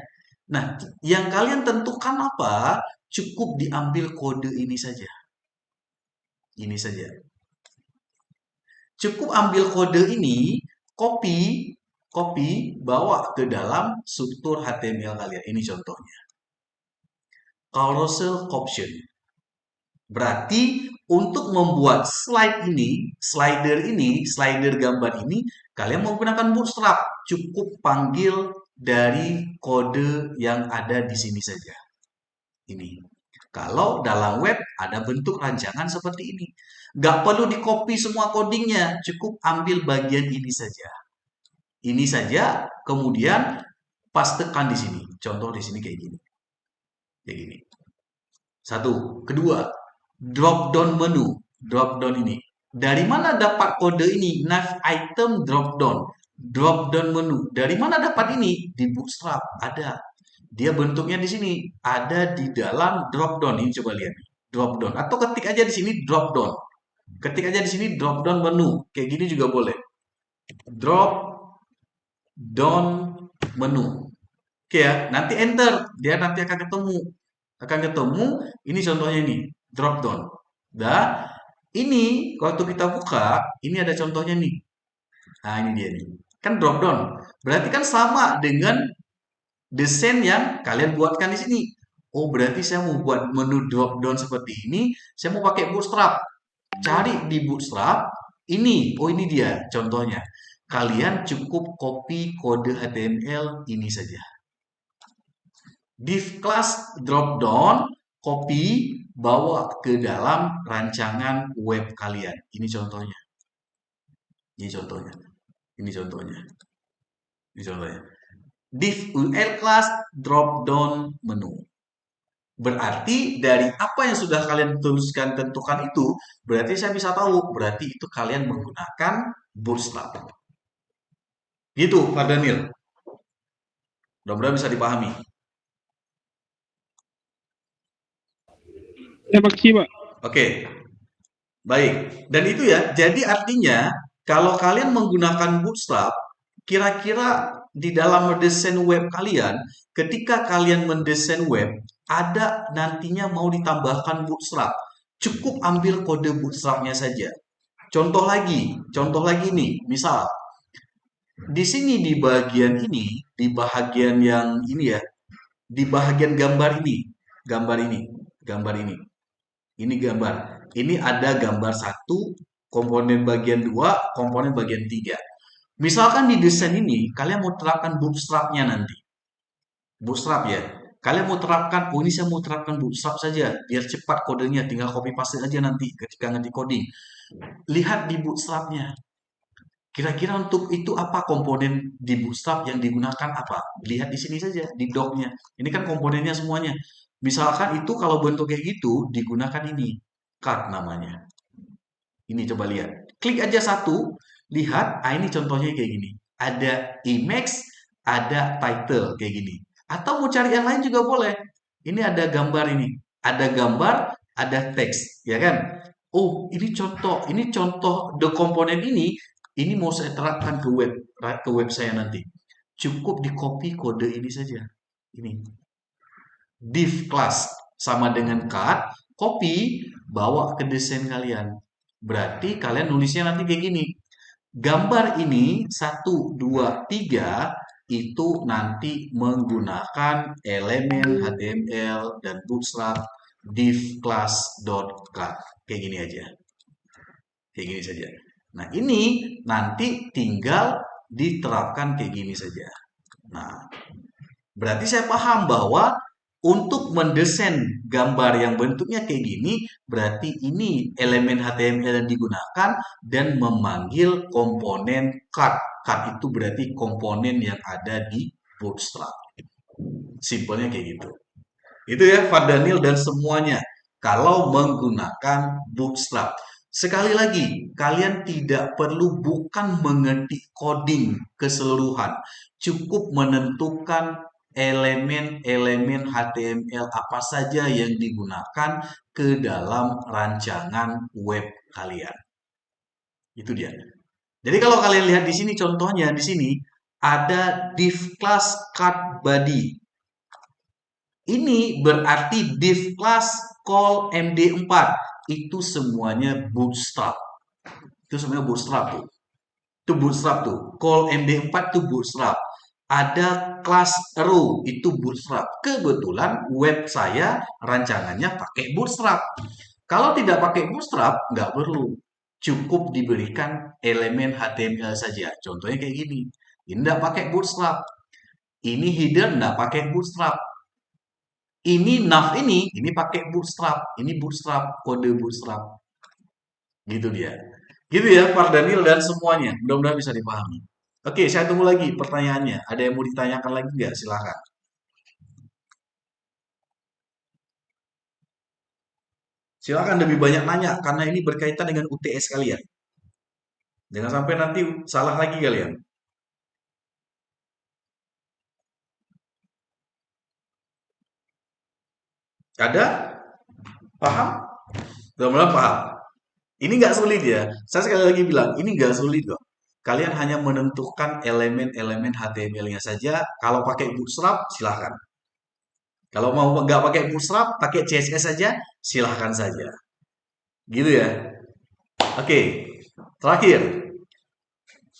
Nah, yang kalian tentukan apa? Cukup diambil kode ini saja. Ini saja. Cukup ambil kode ini, copy, bawa ke dalam struktur HTML kalian. Ini contohnya. Carousel caption. Berarti untuk membuat slide ini, slider gambar ini, kalian menggunakan bootstrap. Cukup panggil dari kode yang ada di sini saja. Ini. Kalau dalam web ada bentuk rancangan seperti ini. Nggak perlu di-copy semua codingnya. Cukup ambil bagian ini saja. Ini saja, kemudian pastekan di sini. Contoh di sini kayak gini. Kayak gini. Satu. Kedua, drop down menu. Drop down ini. Dari mana dapat kode ini? Nav item drop down. Drop down menu. Dari mana dapat ini? Di bootstrap. Ada. Dia bentuknya di sini. Ada di dalam drop down. Ini coba lihat. Drop down. Atau ketik aja di sini drop down. Ketik aja di sini drop down menu. Kayak gini juga boleh. Drop down menu. Oke ya. Nanti enter. Dia nanti akan ketemu. Ini contohnya ini. Drop down. Nah, ini waktu kita buka. Ini ada contohnya nih. Nah, ini dia nih. Kan drop down. Berarti kan sama dengan desain yang kalian buatkan di sini. Oh, berarti saya mau buat menu drop down seperti ini. Saya mau pakai bootstrap. Cari di bootstrap. Ini. Oh, ini dia contohnya. Kalian cukup copy kode HTML ini saja. Div class drop down. Copy. Bawa ke dalam rancangan web kalian. Ini contohnya. Ini contohnya. Ini contohnya. Ini contohnya. Div UL class drop down menu. Berarti dari apa yang sudah kalian tuliskan tentukan itu, berarti saya bisa tahu, berarti itu kalian menggunakan bootstrap. Gitu, Pak Daniel. Mudah-mudahan bisa dipahami. Ya, makasih, Pak. Oke. Baik. Dan itu ya, jadi artinya kalau kalian menggunakan bootstrap, kira-kira di dalam mendesain web kalian, ketika kalian mendesain web, ada nantinya mau ditambahkan bootstrap. Cukup ambil kode bootstrapnya saja. Contoh lagi nih, misal di sini di bagian ini, di bagian yang ini ya, di bagian gambar ini. Ini gambar. Ini ada gambar 1, komponen bagian 2, komponen bagian 3. Misalkan di desain ini, kalian mau terapkan bootstrap-nya nanti. Bootstrap ya. Kalian mau terapkan, oh ini saya mau terapkan Bootstrap saja, biar cepat kodenya, tinggal copy paste aja nanti ketika ngetik coding. Lihat di Bootstrapnya. Kira-kira untuk itu apa komponen di Bootstrap yang digunakan apa? Lihat di sini saja, di doc-nya. Ini kan komponennya semuanya. Misalkan itu kalau bentuk kayak gitu, digunakan ini. Card namanya. Ini coba lihat. Klik aja satu, lihat, ini contohnya kayak gini. Ada image, ada title kayak gini. Atau mau cari yang lain juga boleh. Ini ada gambar ini. Ada gambar, ada teks, ya kan? Oh, ini contoh the komponen ini mau saya terapkan ke web saya nanti. Cukup di copy kode ini saja. Ini. Div class sama dengan card, copy, bawa ke desain kalian. Berarti kalian nulisnya nanti kayak gini. Gambar ini 1, 2, 3 itu nanti menggunakan elemen HTML dan Bootstrap div class.card. Kayak gini aja. Kayak gini saja. Nah, ini nanti tinggal diterapkan kayak gini saja. Nah, berarti saya paham bahwa untuk mendesain gambar yang bentuknya kayak gini, berarti ini elemen HTML yang digunakan dan memanggil komponen card. Card itu berarti komponen yang ada di Bootstrap. Simpelnya kayak gitu. Itu ya, Fadhanil dan semuanya. Kalau menggunakan Bootstrap. Sekali lagi, kalian tidak perlu bukan mengetik coding keseluruhan. Cukup menentukan elemen-elemen HTML apa saja yang digunakan ke dalam rancangan web kalian. Itu dia. Jadi kalau kalian lihat di sini contohnya di sini ada div class card body. Ini berarti div class call MD4 itu semuanya Bootstrap. Itu semuanya Bootstrap tuh. Itu Bootstrap tuh. Call MD4 itu Bootstrap. Ada kelas row itu Bootstrap. Kebetulan web saya rancangannya pakai Bootstrap. Kalau tidak pakai Bootstrap, nggak perlu. Cukup diberikan elemen HTML saja. Contohnya kayak gini. Ini nggak pakai Bootstrap. Ini header nggak pakai Bootstrap. Ini nav ini pakai Bootstrap. Ini Bootstrap, kode Bootstrap. Gitu dia. Gitu ya, Fadhanil dan semuanya. Mudah-mudahan bisa dipahami. Oke, saya tunggu lagi pertanyaannya. Ada yang mau ditanyakan lagi nggak? Silakan. Silakan lebih banyak nanya, karena ini berkaitan dengan UTS kalian. Jangan sampai nanti salah lagi kalian. Ada? Paham? Mudah-mudahan paham. Ini nggak sulit ya. Saya sekali lagi bilang, ini nggak sulit kok. Kalian hanya menentukan elemen-elemen HTML-nya saja. Kalau pakai Bootstrap, silahkan. Kalau mau nggak pakai Bootstrap, pakai CSS saja, silahkan saja. Gitu ya. Oke, terakhir.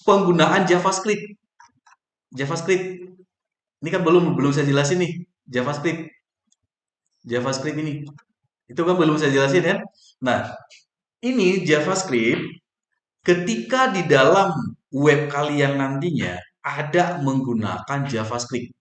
Penggunaan JavaScript. JavaScript. Ini kan belum saya jelasin nih. JavaScript ini. Itu kan belum saya jelasin kan? Nah, ini JavaScript ketika di dalam web kalian nantinya ada menggunakan JavaScript.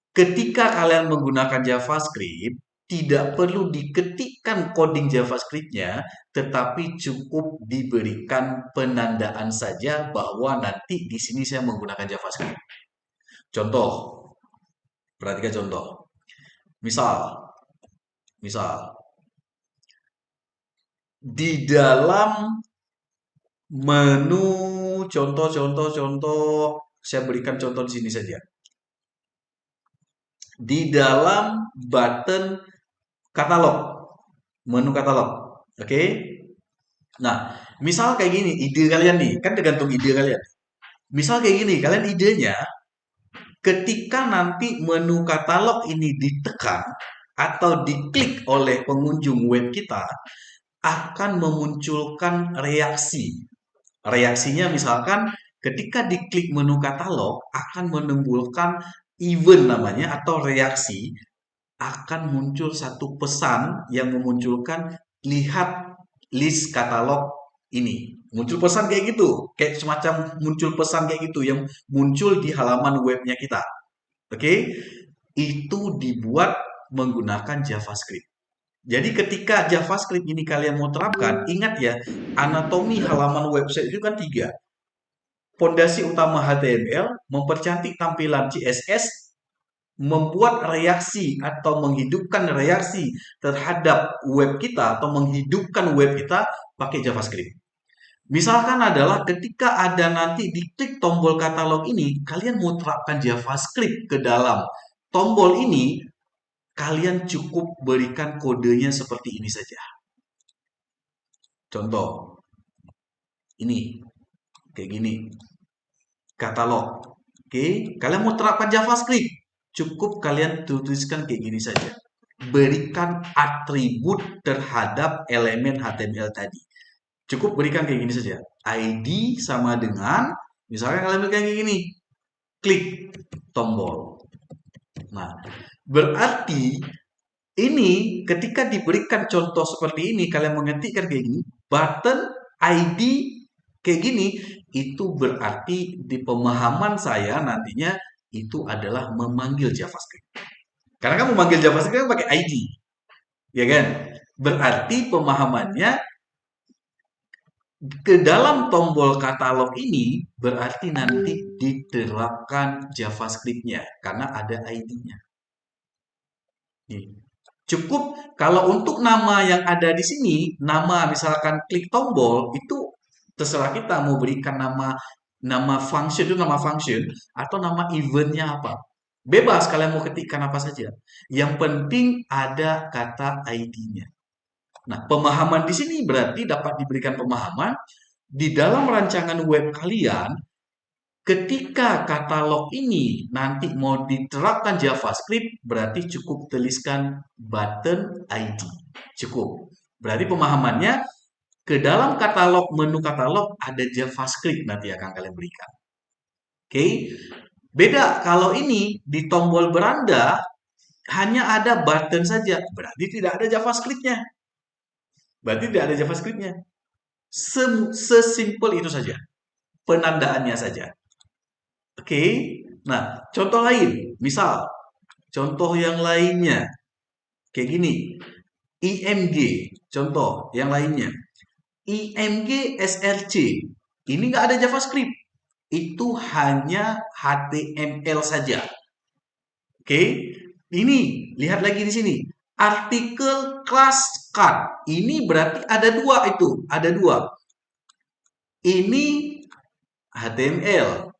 Ketika kalian menggunakan JavaScript, tidak perlu diketikkan coding JavaScript-nya, tetapi cukup diberikan penandaan saja bahwa nanti di sini saya menggunakan JavaScript. Contoh, perhatikan contoh. Misal, di dalam menu contoh, saya berikan contoh di sini saja. Di dalam button katalog, menu katalog, oke? Nah, misal kayak gini, ide kalian nih, kan tergantung ide kalian. Misal kayak gini, kalian idenya, ketika nanti menu katalog ini ditekan atau diklik oleh pengunjung web kita, akan memunculkan reaksi. Reaksinya misalkan ketika diklik menu katalog akan menimbulkan event namanya atau reaksi, akan muncul satu pesan yang memunculkan lihat list katalog Ini muncul pesan kayak gitu, kayak semacam muncul pesan kayak gitu yang muncul di halaman webnya kita. Oke, itu dibuat menggunakan JavaScript. Jadi ketika JavaScript ini kalian mau terapkan, ingat ya, anatomi halaman website itu kan 3. Pondasi utama HTML, mempercantik tampilan CSS, membuat reaksi atau menghidupkan reaksi terhadap web kita atau menghidupkan web kita pakai JavaScript. Misalkan adalah ketika ada nanti diklik tombol katalog ini, kalian mau terapkan JavaScript ke dalam tombol ini, kalian cukup berikan kodenya seperti ini saja. Contoh, ini, kayak gini, katalog. Oke, kalian mau terapkan JavaScript, cukup kalian tuliskan kayak gini saja. Berikan atribut terhadap elemen HTML tadi. Cukup berikan kayak gini saja. ID sama dengan, misalnya kalian berikan kayak gini. Klik tombol. Nah, berarti ini ketika diberikan contoh seperti ini, kalian mengetikkan kayak gini, button ID kayak gini, itu berarti di pemahaman saya nantinya itu adalah memanggil JavaScript. Karena kan memanggil JavaScript kan pakai ID. Ya kan? Berarti pemahamannya ke dalam tombol katalog ini berarti nanti diterapkan JavaScript-nya karena ada ID-nya. Cukup kalau untuk nama yang ada di sini, nama misalkan klik tombol itu terserah kita mau berikan nama function itu nama function atau nama eventnya apa. Bebas kalian mau ketikkan apa saja. Yang penting ada kata ID-nya. Nah, pemahaman di sini berarti dapat diberikan pemahaman di dalam rancangan web kalian ketika katalog ini nanti mau diterapkan JavaScript berarti cukup tuliskan button ID. Cukup. Berarti pemahamannya ke dalam katalog menu katalog ada JavaScript nanti akan kalian berikan. Oke. Beda kalau ini di tombol beranda hanya ada button saja, berarti tidak ada JavaScript-nya. Berarti tidak ada JavaScript-nya. Sesimpel itu saja. Penandaannya saja. Oke. Nah, contoh lain. Misal, contoh yang lainnya. Kayak gini. IMG. Contoh yang lainnya. IMG SRC. Ini nggak ada JavaScript. Itu hanya HTML saja. Oke. Ini, lihat lagi di sini. Artikel class card. Ini berarti ada 2 itu. Ada 2. Ini HTML.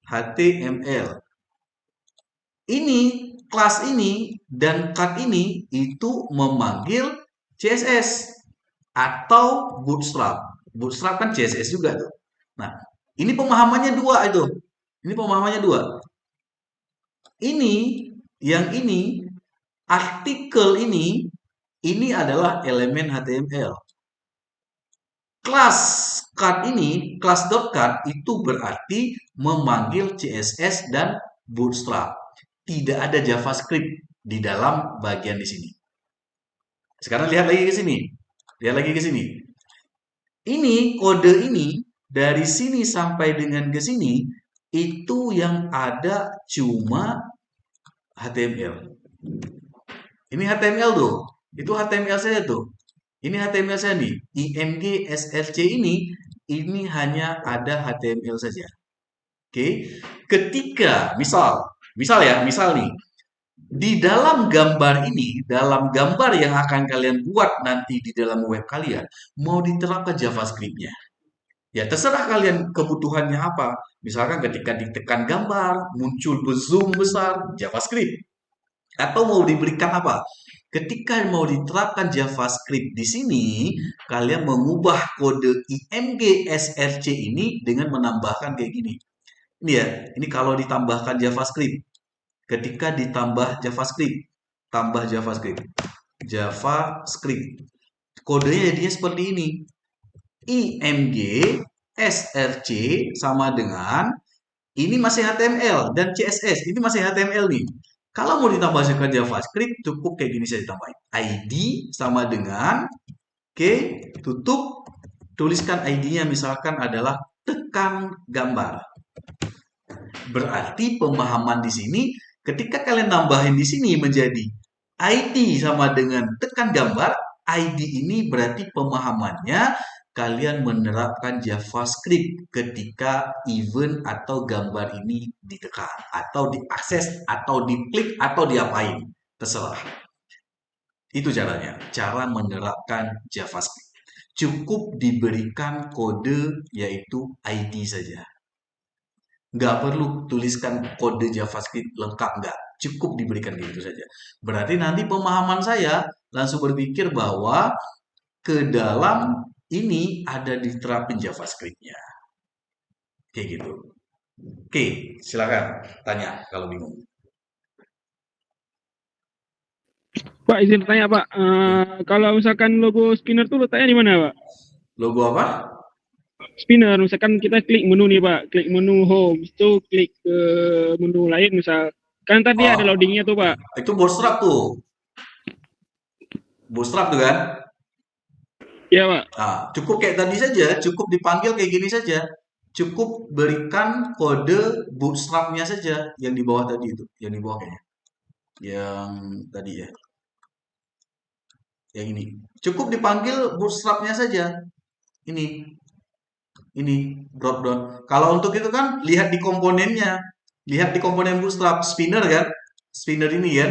HTML. Ini, kelas ini, dan card ini itu memanggil CSS. Atau Bootstrap. Bootstrap kan CSS juga tuh. Nah, ini pemahamannya 2 itu. Ini pemahamannya 2. Ini, yang ini, artikel ini adalah elemen HTML. Class card ini, class.card itu berarti memanggil CSS dan Bootstrap. Tidak ada JavaScript di dalam bagian di sini. Sekarang lihat lagi ke sini. Lihat lagi ke sini. Ini kode ini dari sini sampai dengan ke sini itu yang ada cuma HTML. Ini HTML tuh. Itu HTML saya tuh. Ini HTML saya nih. IMG SRC ini hanya ada HTML saja. Oke. Ketika misal nih di dalam gambar ini, dalam gambar yang akan kalian buat nanti di dalam web kalian, mau diterapkan JavaScript-nya. Ya, terserah kalian kebutuhannya apa. Misalkan ketika ditekan gambar, muncul zoom besar, JavaScript. Atau mau diberikan apa? Ketika mau diterapkan JavaScript di sini, kalian mengubah kode IMG SRC ini dengan menambahkan kayak gini. Ini ya, ini kalau ditambahkan JavaScript. Ketika ditambah JavaScript, tambah JavaScript. Kodenya jadinya seperti ini. IMG SRC sama dengan ini masih HTML dan CSS. Ini masih HTML nih. Kalau mau ditambahkan JavaScript, cukup kayak gini saya tambahin. ID sama dengan, oke, tutup, tuliskan ID-nya misalkan adalah tekan gambar. Berarti pemahaman di sini ketika kalian nambahin di sini menjadi ID sama dengan tekan gambar, ID ini berarti pemahamannya kalian menerapkan JavaScript ketika event atau gambar ini ditekan atau diakses atau diklik atau diapain, terserah. Itu caranya, cara menerapkan JavaScript. Cukup diberikan kode yaitu ID saja. Nggak perlu tuliskan kode JavaScript lengkap, nggak. Cukup diberikan gitu saja. Berarti nanti pemahaman saya langsung berpikir bahwa ke dalam ini ada diterapin JavaScript-nya. Kayak gitu. Oke, silakan tanya kalau bingung. Pak, izin tanya Pak, kalau misalkan logo spinner tuh letaknya di mana Pak? Logo apa? Spinner, misalkan kita klik menu nih Pak, klik menu home, itu klik ke menu lain misal. Kan tadi ada loadingnya tuh Pak. Itu bootstrap tuh. Bootstrap tuh kan? Iya Pak. Nah, cukup kayak tadi saja, cukup dipanggil kayak gini saja. Cukup berikan kode bootstrapnya saja yang di bawah tadi itu, yang di bawah kayaknya. Yang tadi ya. Yang ini. Cukup dipanggil bootstrapnya saja. Ini drop down. Kalau untuk itu kan lihat di komponennya. Lihat di komponen bootstrap spinner kan? Spinner ini ya.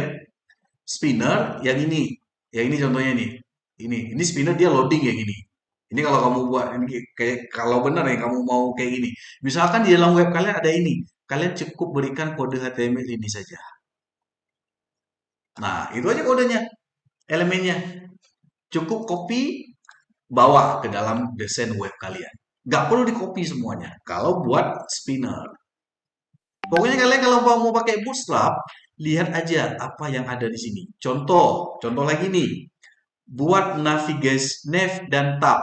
Spinner yang ini. Yang ini contohnya nih. Ini spinner dia loading yang ini. Ini kalau kamu buat ini kayak kalau benar ya kamu mau kayak gini. Misalkan di dalam web kalian ada ini. Kalian cukup berikan kode HTML ini saja. Nah, itu aja kodenya. Elemennya. Cukup copy bawa ke dalam desain web kalian. Nggak perlu di copy semuanya. Kalau buat spinner. Pokoknya kalian kalau mau pakai bootstrap, lihat aja apa yang ada di sini. Contoh lagi nih. Buat navigasi nav dan tab.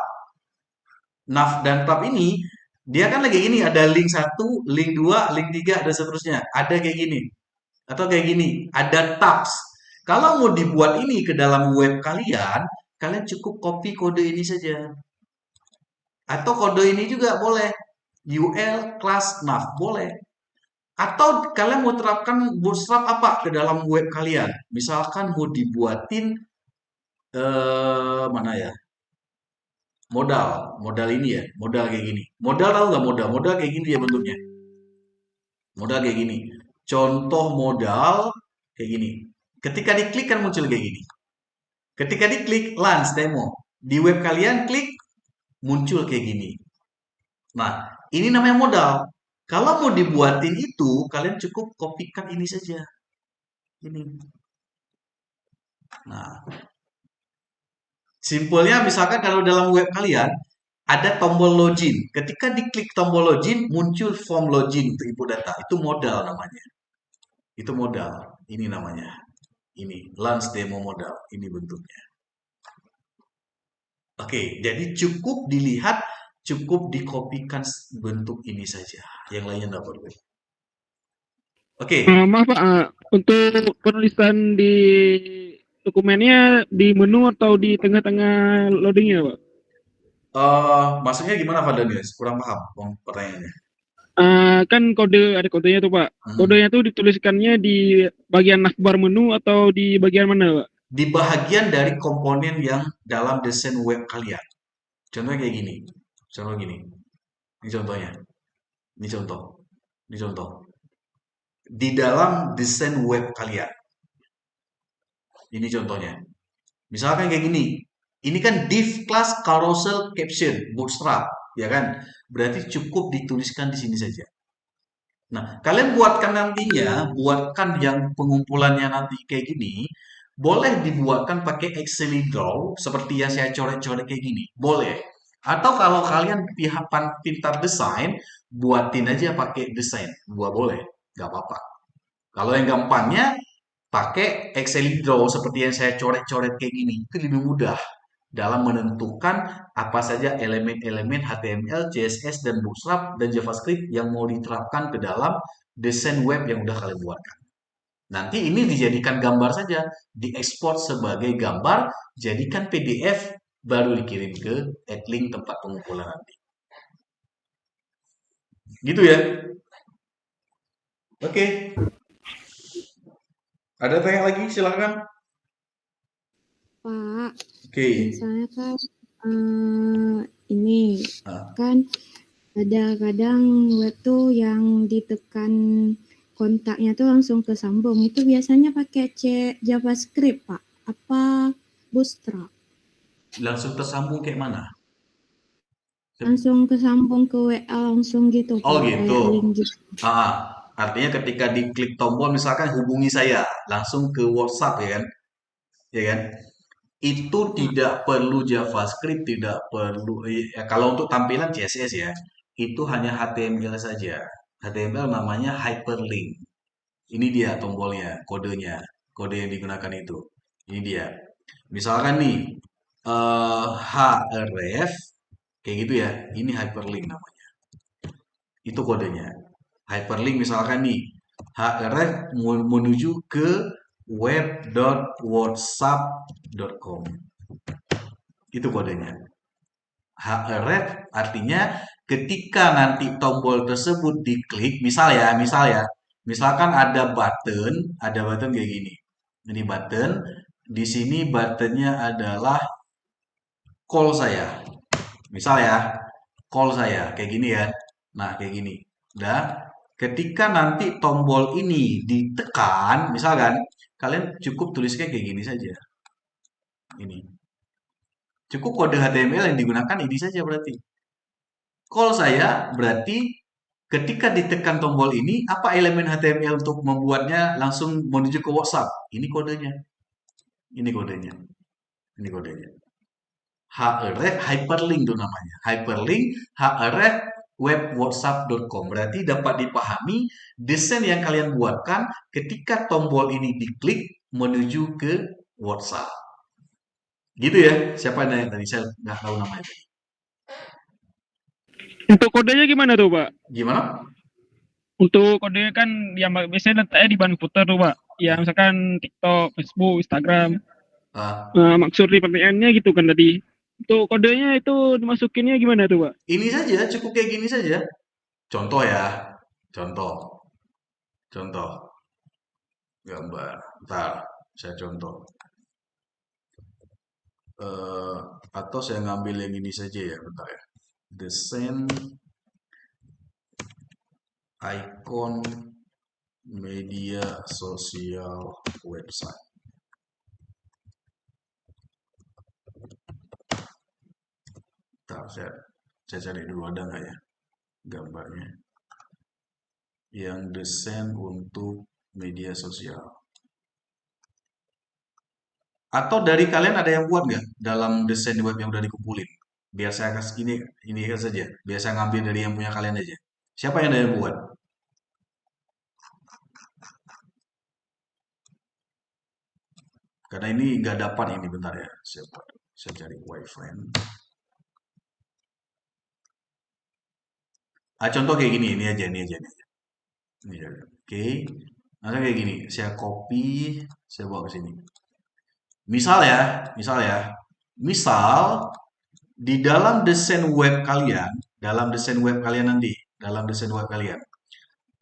Nav dan tab ini dia kan lagi gini, ada link 1, link 2, link 3 dan seterusnya. Ada kayak gini. Atau kayak gini, ada tabs. Kalau mau dibuat ini ke dalam web kalian, kalian cukup copy kode ini saja. Atau kode ini juga boleh. UL class nav boleh. Atau kalian mau terapkan bootstrap apa ke dalam web kalian? Misalkan mau dibuatin mana ya? Modal ini ya, modal kayak gini. Modal tahu nggak modal? Modal kayak gini ya bentuknya. Modal kayak gini. Contoh modal kayak gini. Ketika diklik kan muncul kayak gini. Ketika diklik launch demo. Di web kalian klik muncul kayak gini. Nah, ini namanya modal. Kalau mau dibuatin itu, kalian cukup kopikan ini saja. Ini. Nah, simpelnya misalkan kalau dalam web kalian ada tombol login. Ketika diklik tombol login, muncul form login untuk input data. Itu modal namanya. Itu modal. Ini namanya. Ini launch demo modal. Ini bentuknya. Oke, jadi cukup dilihat, cukup dikopikan bentuk ini saja. Yang lainnya tidak perlu. Oke. Maaf Pak, untuk penulisan di dokumennya di menu atau di tengah-tengah loadingnya Pak? Maksudnya gimana Pak Daniels? Kurang paham pertanyaannya. Kan ada kodenya tuh Pak. Kodenya tuh dituliskannya di bagian navbar menu atau di bagian mana Pak? Di bagian dari komponen yang dalam desain web kalian. Contohnya kayak gini. Contoh gini. Ini contohnya. Ini contoh. Ini contoh. Di dalam desain web kalian. Ini contohnya. Misalkan kayak gini. Ini kan div class carousel caption bootstrap, ya kan? Berarti cukup dituliskan di sini saja. Nah, kalian buatkan nantinya, buatkan yang pengumpulannya nanti kayak gini, boleh dibuatkan pakai Excel draw seperti yang saya coret-coret kayak gini, boleh. Atau kalau kalian pihak pintar desain, buatin aja pakai desain, boleh, nggak apa-apa. Kalau yang gampangnya pakai Excel draw seperti yang saya coret-coret kayak gini, itu lebih mudah dalam menentukan apa saja elemen-elemen HTML, CSS, dan Bootstrap, dan JavaScript yang mau diterapkan ke dalam desain web yang udah kalian buatkan. Nanti ini dijadikan gambar saja, diekspor sebagai gambar, jadikan PDF, baru dikirim ke link tempat pengumpulan nanti. Gitu ya. Oke. Ada tanya lagi? Silakan. Pak, Oke. misalnya kan ini Ah. kan ada kadang web tuh yang ditekan kontaknya tuh langsung kesambung. Itu biasanya pakai JavaScript, Pak. Apa Bootstrap? Langsung tersambung kayak mana? Langsung kesambung ke WA langsung gitu, Oh Pak. gitu. Kayak link gitu. Artinya ketika diklik tombol misalkan hubungi saya, langsung ke WhatsApp ya kan? Ya kan? Itu tidak perlu JavaScript, tidak perlu kalau untuk tampilan CSS ya, itu hanya HTML saja. HTML namanya hyperlink. Ini dia tombolnya, kodenya, kode yang digunakan itu. Ini dia. Misalkan nih href kayak gitu ya. Ini hyperlink namanya. Itu kodenya. Hyperlink misalkan nih href menuju ke web.whatsapp.com. Itu kodenya. href artinya ketika nanti tombol tersebut diklik, misalkan ada button kayak gini. Ini button, di sini buttonnya adalah call saya. Misal ya, call saya kayak gini ya. Nah, kayak gini. Udah. Ketika nanti tombol ini ditekan, misalkan kalian cukup tuliskan kayak gini saja. Ini. Cukup kode HTML yang digunakan ini saja berarti. Call saya berarti ketika ditekan tombol ini, apa elemen HTML untuk membuatnya langsung menuju ke WhatsApp? Ini kodenya. Ini kodenya. Ini kodenya. href hyperlink itu namanya. Hyperlink href web.whatsapp.com. Berarti dapat dipahami desain yang kalian buatkan ketika tombol ini diklik menuju ke WhatsApp. Gitu ya. Siapa yang tadi? Saya nggak tahu namanya. Untuk kodenya gimana tuh, Pak? Gimana? Untuk kodenya kan yang biasanya letaknya di ban footer tuh, Pak. Ya misalkan TikTok, Facebook, Instagram. Maksud di pertanyaannya gitu kan tadi. Untuk kodenya itu dimasukinnya gimana tuh, Pak? Ini saja, cukup kayak gini saja. Contoh ya. Contoh. Gambar. Bentar, saya contoh. Atau saya ngambil yang ini saja ya, bentar ya. Desain icon media sosial website. Bentar, saya cari dulu ada nggak ya gambarnya. Yang desain untuk media sosial. Atau dari kalian ada yang buat nggak dalam desain web yang udah dikumpulin? Biar saya kasih ini saja. Biar saya ngambil dari yang punya kalian aja. Siapa yang ada yang buat? Karena ini nggak dapat ini bentar ya. Saya cari wifi. Contoh kayak gini, ini aja. Ini aja. Oke. Nah, kayak gini, saya copy, saya bawa ke sini. Misal di dalam desain web kalian,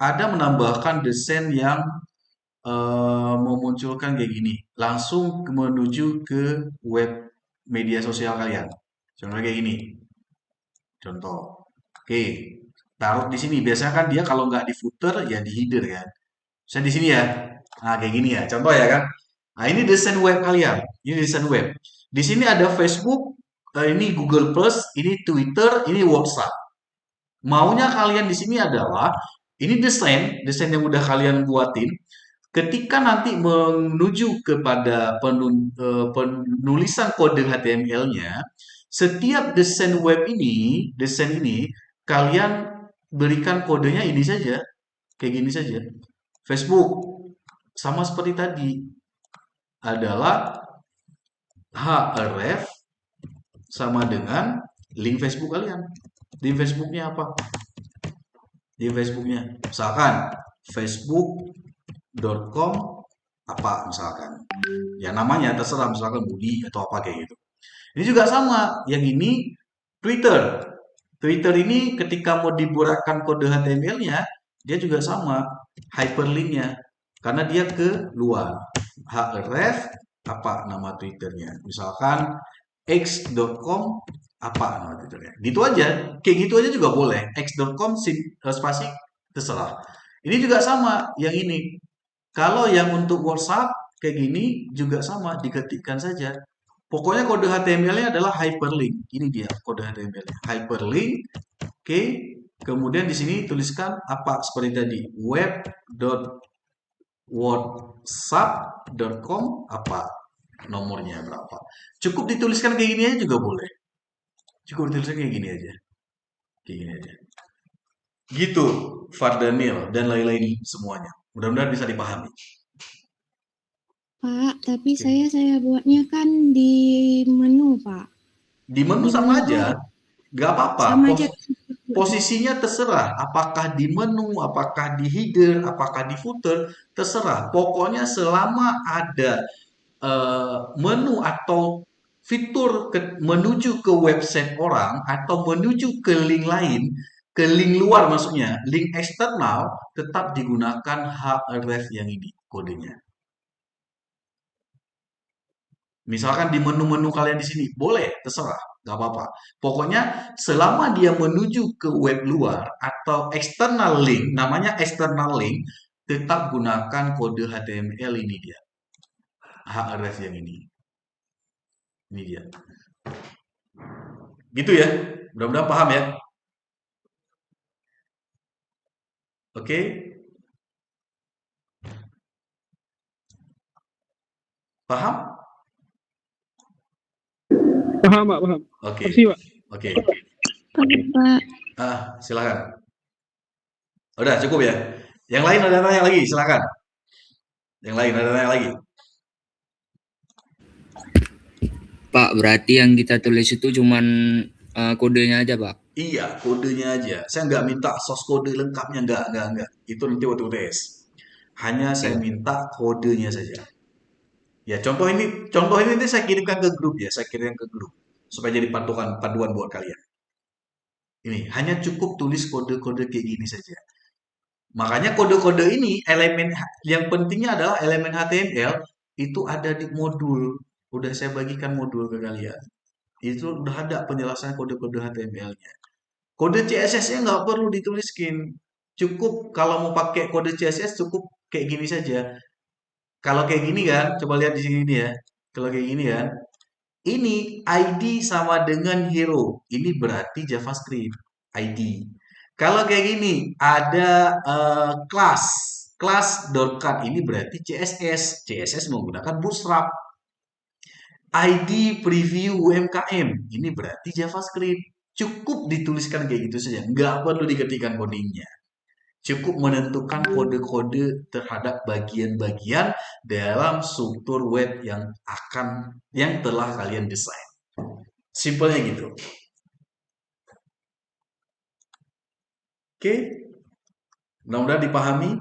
ada menambahkan desain yang memunculkan kayak gini, langsung menuju ke web media sosial kalian. Contohnya kayak gini. Contoh. Oke, taruh di sini. Biasanya kan dia kalau nggak di footer ya di header kan. Saya di sini ya. Nah, kayak gini ya. Contoh ya kan. Nah, ini desain web kalian. Ini desain web. Di sini ada Facebook, ini Google Plus, ini Twitter, ini WhatsApp. Maunya kalian di sini adalah ini desain yang udah kalian buatin. Ketika nanti menuju kepada penulisan kode HTML-nya, setiap desain ini kalian berikan kodenya ini saja, kayak gini saja. Facebook sama seperti tadi adalah href sama dengan link Facebook kalian. Link Facebooknya apa? Di Facebooknya, misalkan facebook.com apa misalkan. Ya namanya terserah misalkan Budi atau apa kayak gitu. Ini juga sama. Yang ini Twitter. Twitter ini ketika mau dibuatkan kode HTML-nya, dia juga sama hyperlink-nya. Karena dia ke luar. href apa nama Twitternya. Misalkan x.com apa nama Twitternya. Gitu aja. Kayak gitu aja juga boleh. x.com spasi terserah. Ini juga sama yang ini. Kalau yang untuk WhatsApp kayak gini juga sama, diketikkan saja. Pokoknya kode HTML-nya adalah hyperlink. Ini dia kode HTML-nya. Hyperlink. Oke. Kemudian di sini tuliskan apa seperti tadi. web.whatsapp.com apa nomornya berapa. Cukup dituliskan kayak gini aja juga boleh. Cukup dituliskan kayak gini aja. Kayak gini aja. Gitu, Fardaniel dan lain-lain semuanya. Mudah-mudahan bisa dipahami. Pak, tapi Oke. saya buatnya kan di menu, Pak. Di menu Di sama menu aja, nggak apa-apa. sama aja. Posisinya terserah, apakah di menu, apakah di header, apakah di footer, terserah. Pokoknya selama ada menu atau fitur menuju ke website orang atau menuju ke link lain, ke link luar maksudnya, link eksternal, tetap digunakan href yang ini kodenya. Misalkan di menu-menu kalian di sini, boleh, terserah, nggak apa-apa. Pokoknya selama dia menuju ke web luar atau external link, namanya external link, tetap gunakan kode HTML ini dia. href yang ini. Ini dia. Gitu ya. Mudah-mudahan paham ya. Oke. Paham? Paham, Pak, paham. Oke. Makasih, Pak. Oke. Paham, Pak. Silakan. Udah cukup ya. Yang lain ada tanya lagi, silakan. Yang lain ada tanya lagi. Pak, berarti yang kita tulis itu cuman kodenya aja, Pak? Iya, kodenya aja. Saya nggak minta source kode lengkapnya, nggak. Itu nanti waktu tes. Hanya saya Iya. minta kodenya saja. Ya, contoh ini nanti saya kirimkan ke grup ya, saya kirimkan ke grup supaya jadi panduan buat kalian. Ini hanya cukup tulis kode-kode kayak gini saja. Makanya kode-kode ini elemen yang pentingnya adalah elemen HTML itu ada di modul. Udah saya bagikan modul ke kalian. Itu udah ada penjelasan kode-kode HTML-nya. Kode CSS-nya nggak perlu dituliskin. Cukup kalau mau pakai kode CSS cukup kayak gini saja. Kalau kayak gini kan, coba lihat di sini nih ya. Kalau kayak gini kan, ini ID sama dengan hero. Ini berarti JavaScript ID. Kalau kayak gini, ada class. Class.cut ini berarti CSS. CSS menggunakan Bootstrap. ID preview UMKM. Ini berarti JavaScript. Cukup dituliskan kayak gitu saja. Nggak perlu diketikkan codingnya. Cukup menentukan kode-kode terhadap bagian-bagian dalam struktur web yang telah kalian desain. Simpelnya gitu. Oke? Mudah-mudahan dipahami.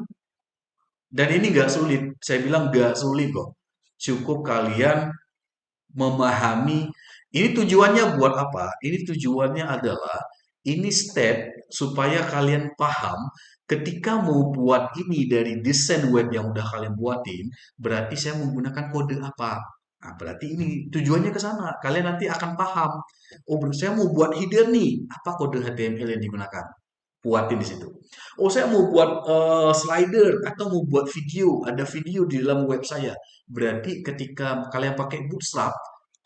Dan ini nggak sulit. Saya bilang nggak sulit kok. Cukup kalian memahami. Ini tujuannya buat apa? Ini tujuannya adalah ini step supaya kalian paham ketika mau buat ini dari desain web yang udah kalian buatin, berarti saya menggunakan kode apa? Nah, berarti ini tujuannya ke sana. Kalian nanti akan paham. Oh, saya mau buat header nih. Apa kode HTML yang digunakan? Buatin di situ. Oh, saya mau buat slider atau mau buat video. Ada video di dalam web saya. Berarti ketika kalian pakai Bootstrap,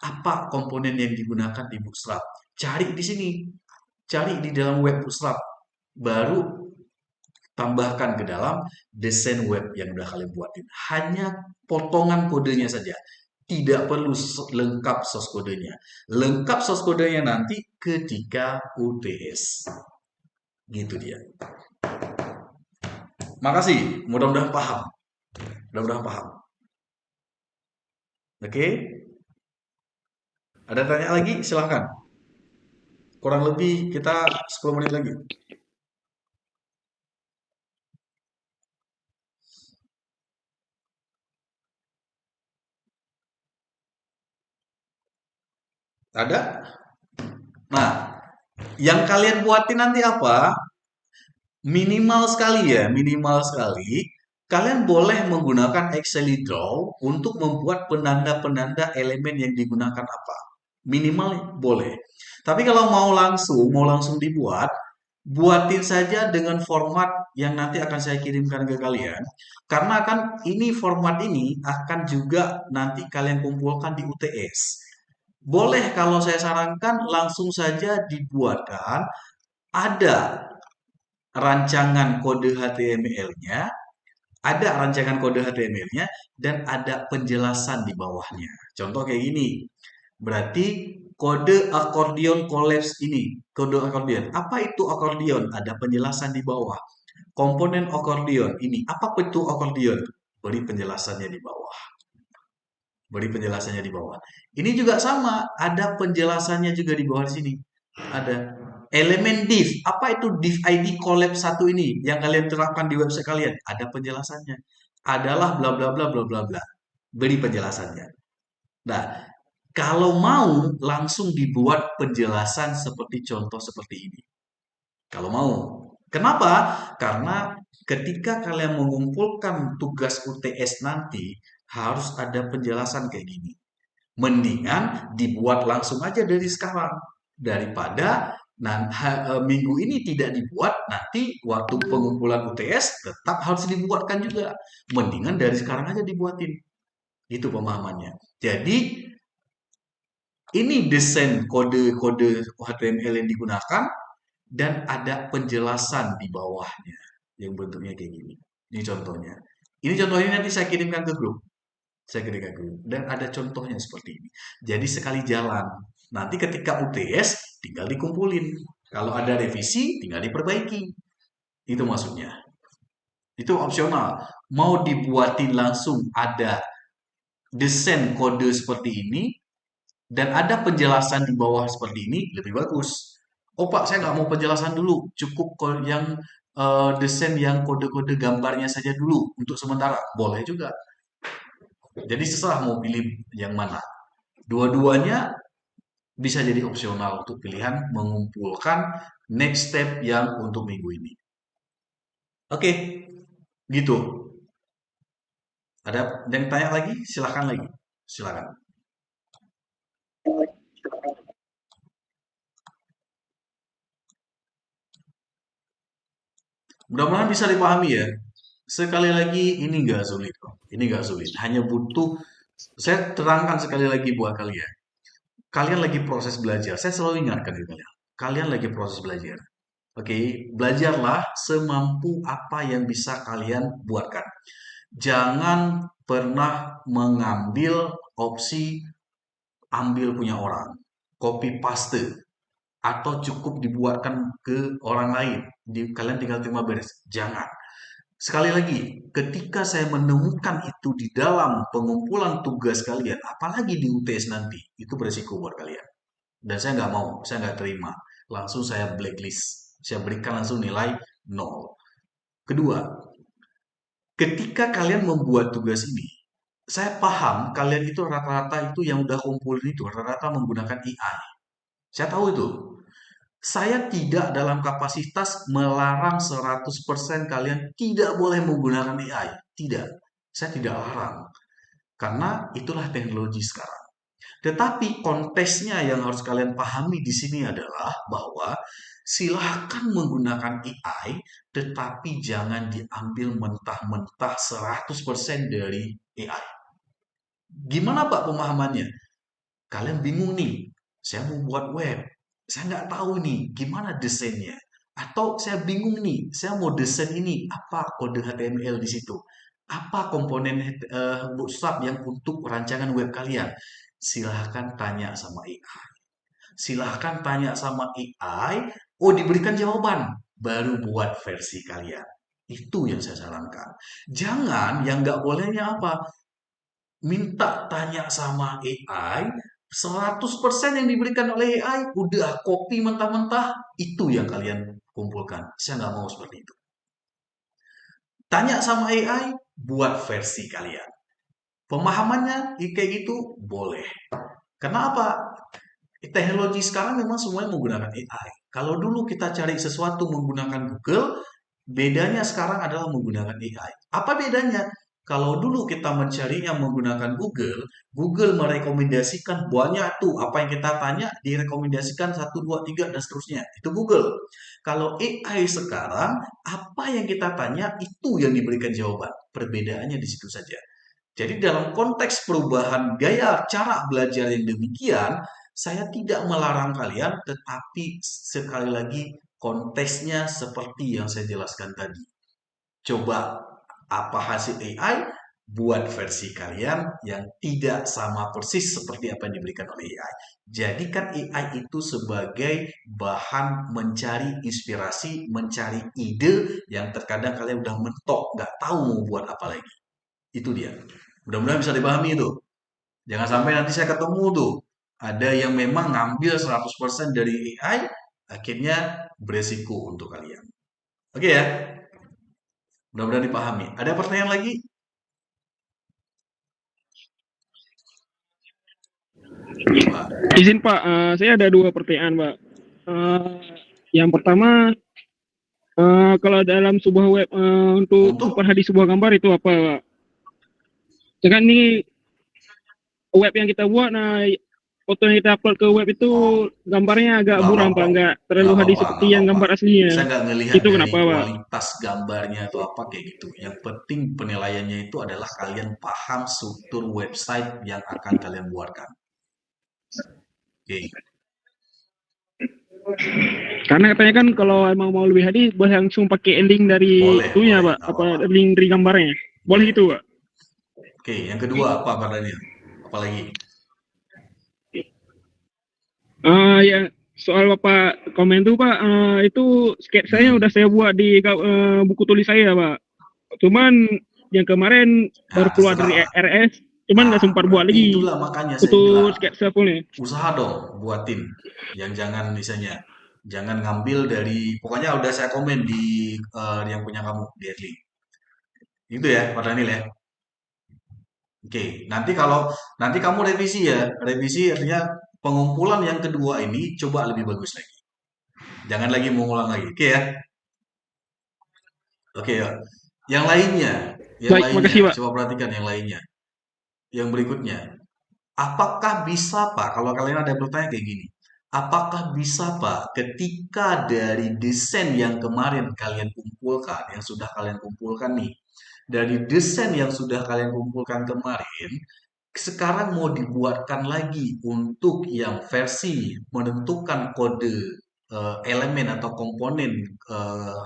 apa komponen yang digunakan di Bootstrap? Cari di sini. Cari di dalam web Bootstrap. Baru tambahkan ke dalam desain web yang udah kalian buatin. Hanya potongan kodenya saja. Tidak perlu lengkap source kodenya. Lengkap source kodenya nanti ketika UTS. Gitu dia. Makasih, mudah-mudahan paham. Mudah-mudahan paham. Oke? Ada tanya lagi? Silahkan. Kurang lebih kita 10 menit lagi. Ada? Nah, yang kalian buatin nanti apa? Minimal sekali ya, minimal sekali. Kalian boleh menggunakan AccelDraw untuk membuat penanda-penanda elemen yang digunakan apa. Minimal boleh. Tapi kalau mau langsung dibuat, buatin saja dengan format yang nanti akan saya kirimkan ke kalian. Karena kan ini format ini akan juga nanti kalian kumpulkan di UTS. Boleh kalau saya sarankan langsung saja dibuatkan ada rancangan kode HTML-nya, dan ada penjelasan di bawahnya. Contoh kayak gini. Berarti kode accordion collapse ini, kode accordion. Apa itu accordion? Ada penjelasan di bawah. Komponen accordion ini, apa itu accordion? Beri penjelasannya di bawah. Beri penjelasannya di bawah. Ini juga sama, ada penjelasannya juga di bawah sini. Ada elemen div. Apa itu div ID collapse 1 ini yang kalian terapkan di website kalian? Ada penjelasannya. Adalah bla bla bla bla bla bla. Beri penjelasannya. Nah, kalau mau langsung dibuat penjelasan seperti contoh seperti ini. Kalau mau. Kenapa? Karena ketika kalian mengumpulkan tugas UTS nanti harus ada penjelasan kayak gini. Mendingan dibuat langsung aja dari sekarang daripada minggu ini tidak dibuat, nanti waktu pengumpulan UTS tetap harus dibuatkan juga. Mendingan dari sekarang aja dibuatin. Itu pemahamannya. Jadi ini desain kode-kode HTML yang digunakan dan ada penjelasan di bawahnya yang bentuknya kayak gini. Ini contohnya. Ini contohnya nanti saya kirimkan ke grup. Dan ada contohnya seperti ini. Jadi sekali jalan. Nanti ketika UTS tinggal dikumpulin. Kalau ada revisi tinggal diperbaiki. Itu maksudnya. Itu opsional. Mau dibuatin langsung ada desain kode seperti ini dan ada penjelasan di bawah seperti ini, lebih bagus. Oh Pak, saya nggak mau penjelasan dulu. Cukup yang desain yang kode-kode gambarnya saja dulu untuk sementara. Boleh juga. Jadi setelah mau pilih yang mana. Dua-duanya bisa jadi opsional untuk pilihan mengumpulkan next step yang untuk minggu ini. Oke, gitu. Ada yang tanya lagi? Silakan lagi. Silakan. Mudah-mudahan bisa dipahami ya. Sekali lagi, ini nggak sulit kok. Ini nggak sulit. Hanya butuh, saya terangkan sekali lagi buat kalian. Kalian lagi proses belajar. Saya selalu ingatkan ke kalian. Kalian lagi proses belajar. Oke, belajarlah semampu apa yang bisa kalian buatkan. Jangan pernah mengambil opsi ambil punya orang. Copy paste. Atau cukup dibuatkan ke orang lain. Kalian tinggal terima beres. Jangan. Sekali lagi, ketika saya menemukan itu di dalam pengumpulan tugas kalian, apalagi di UTS nanti, itu beresiko buat kalian. Dan saya nggak mau, saya nggak terima. Langsung saya blacklist. Saya berikan langsung nilai 0. Kedua, ketika kalian membuat tugas ini, saya paham kalian itu rata-rata itu yang udah kumpulin itu, rata-rata menggunakan AI. Saya tahu itu. Saya tidak dalam kapasitas melarang 100% kalian tidak boleh menggunakan AI. Tidak. Saya tidak larang. Karena itulah teknologi sekarang. Tetapi konteksnya yang harus kalian pahami di sini adalah bahwa silahkan menggunakan AI, tetapi jangan diambil mentah-mentah 100% dari AI. Gimana Pak pemahamannya? Kalian bingung nih, saya mau buat web. Saya nggak tahu nih gimana desainnya. Atau saya bingung nih, saya mau desain ini, apa kode HTML di situ? Apa komponen Bootstrap yang untuk rancangan web kalian? Silahkan tanya sama AI. Silahkan tanya sama AI, oh diberikan jawaban, baru buat versi kalian. Itu yang saya sarankan. Jangan, yang nggak bolehnya apa? Minta tanya sama AI, 100% yang diberikan oleh AI udah copy mentah-mentah, itu yang kalian kumpulkan. Saya nggak mau seperti itu. Tanya sama AI, buat versi kalian. Pemahamannya kayak gitu boleh. Kenapa? Teknologi sekarang memang semuanya menggunakan AI. Kalau dulu kita cari sesuatu menggunakan Google, bedanya sekarang adalah menggunakan AI. Apa bedanya? Kalau dulu kita mencarinya menggunakan Google, Google merekomendasikan banyak tuh apa yang kita tanya direkomendasikan 1, 2, 3 dan seterusnya. Itu Google. Kalau AI sekarang, apa yang kita tanya itu yang diberikan jawaban. Perbedaannya di situ saja. Jadi dalam konteks perubahan gaya cara belajar yang demikian, saya tidak melarang kalian, tetapi sekali lagi konteksnya seperti yang saya jelaskan tadi. Coba apa hasil AI, buat versi kalian yang tidak sama persis seperti apa yang diberikan oleh AI. Jadikan AI itu sebagai bahan mencari inspirasi, mencari ide yang terkadang kalian udah mentok, nggak tahu mau buat apa lagi. Itu dia. Mudah-mudahan bisa dipahami itu. Jangan sampai nanti saya ketemu tuh, ada yang memang ngambil 100% dari AI, akhirnya beresiko untuk kalian. Oke ya? Mudah-mudahan dipahami. Ada pertanyaan lagi? Pak. Izin Pak, saya ada 2 pertanyaan Pak. Yang pertama, kalau dalam sebuah web untuk memperhadi sebuah gambar itu apa Pak? Jangan nih web yang kita buat, nah foto yang kita upload ke web itu gambarnya agak buram Pak, nggak terlalu hadis seperti yang gambar aslinya. Saya nggak ngelihat Itu dari kenapa Pak? kualitas gambarnya atau apa kayak gitu. Yang penting penilaiannya itu adalah kalian paham struktur website yang akan kalian buatkan. Oke. Karena katanya kan kalau emang mau lebih hadis boleh langsung pakai link dari itunya Pak, apa link dari gambarnya. Boleh gitu Pak. Oke, yang kedua apa Pak Daniel? Apalagi? Ya soal Bapak komen tuh Pak, itu sketsanya udah saya buat di buku tulis saya Pak. Cuman yang kemarin baru keluar dari RS, cuman nggak sempat buat lagi. Itulah makanya saya Untuk bilang, sketsa fullnya. usaha dong buatin. Yang jangan misalnya, jangan ngambil dari, pokoknya udah saya komen di yang punya kamu, di Edli. Itu ya Pak Daniel ya. Oke, nanti kamu revisi ya, revisi artinya pengumpulan yang kedua ini coba lebih bagus lagi. Jangan lagi mengulang lagi, oke ya? Oke ya. Yang lainnya, Baik, makasih Pak. coba perhatikan yang lainnya. Yang berikutnya, apakah bisa Pak, kalau kalian ada yang bertanya kayak gini, apakah bisa Pak ketika dari desain yang kemarin kalian kumpulkan, yang sudah kalian kumpulkan nih, dari desain yang sudah kalian kumpulkan kemarin, sekarang mau dibuatkan lagi untuk yang versi menentukan kode elemen atau komponen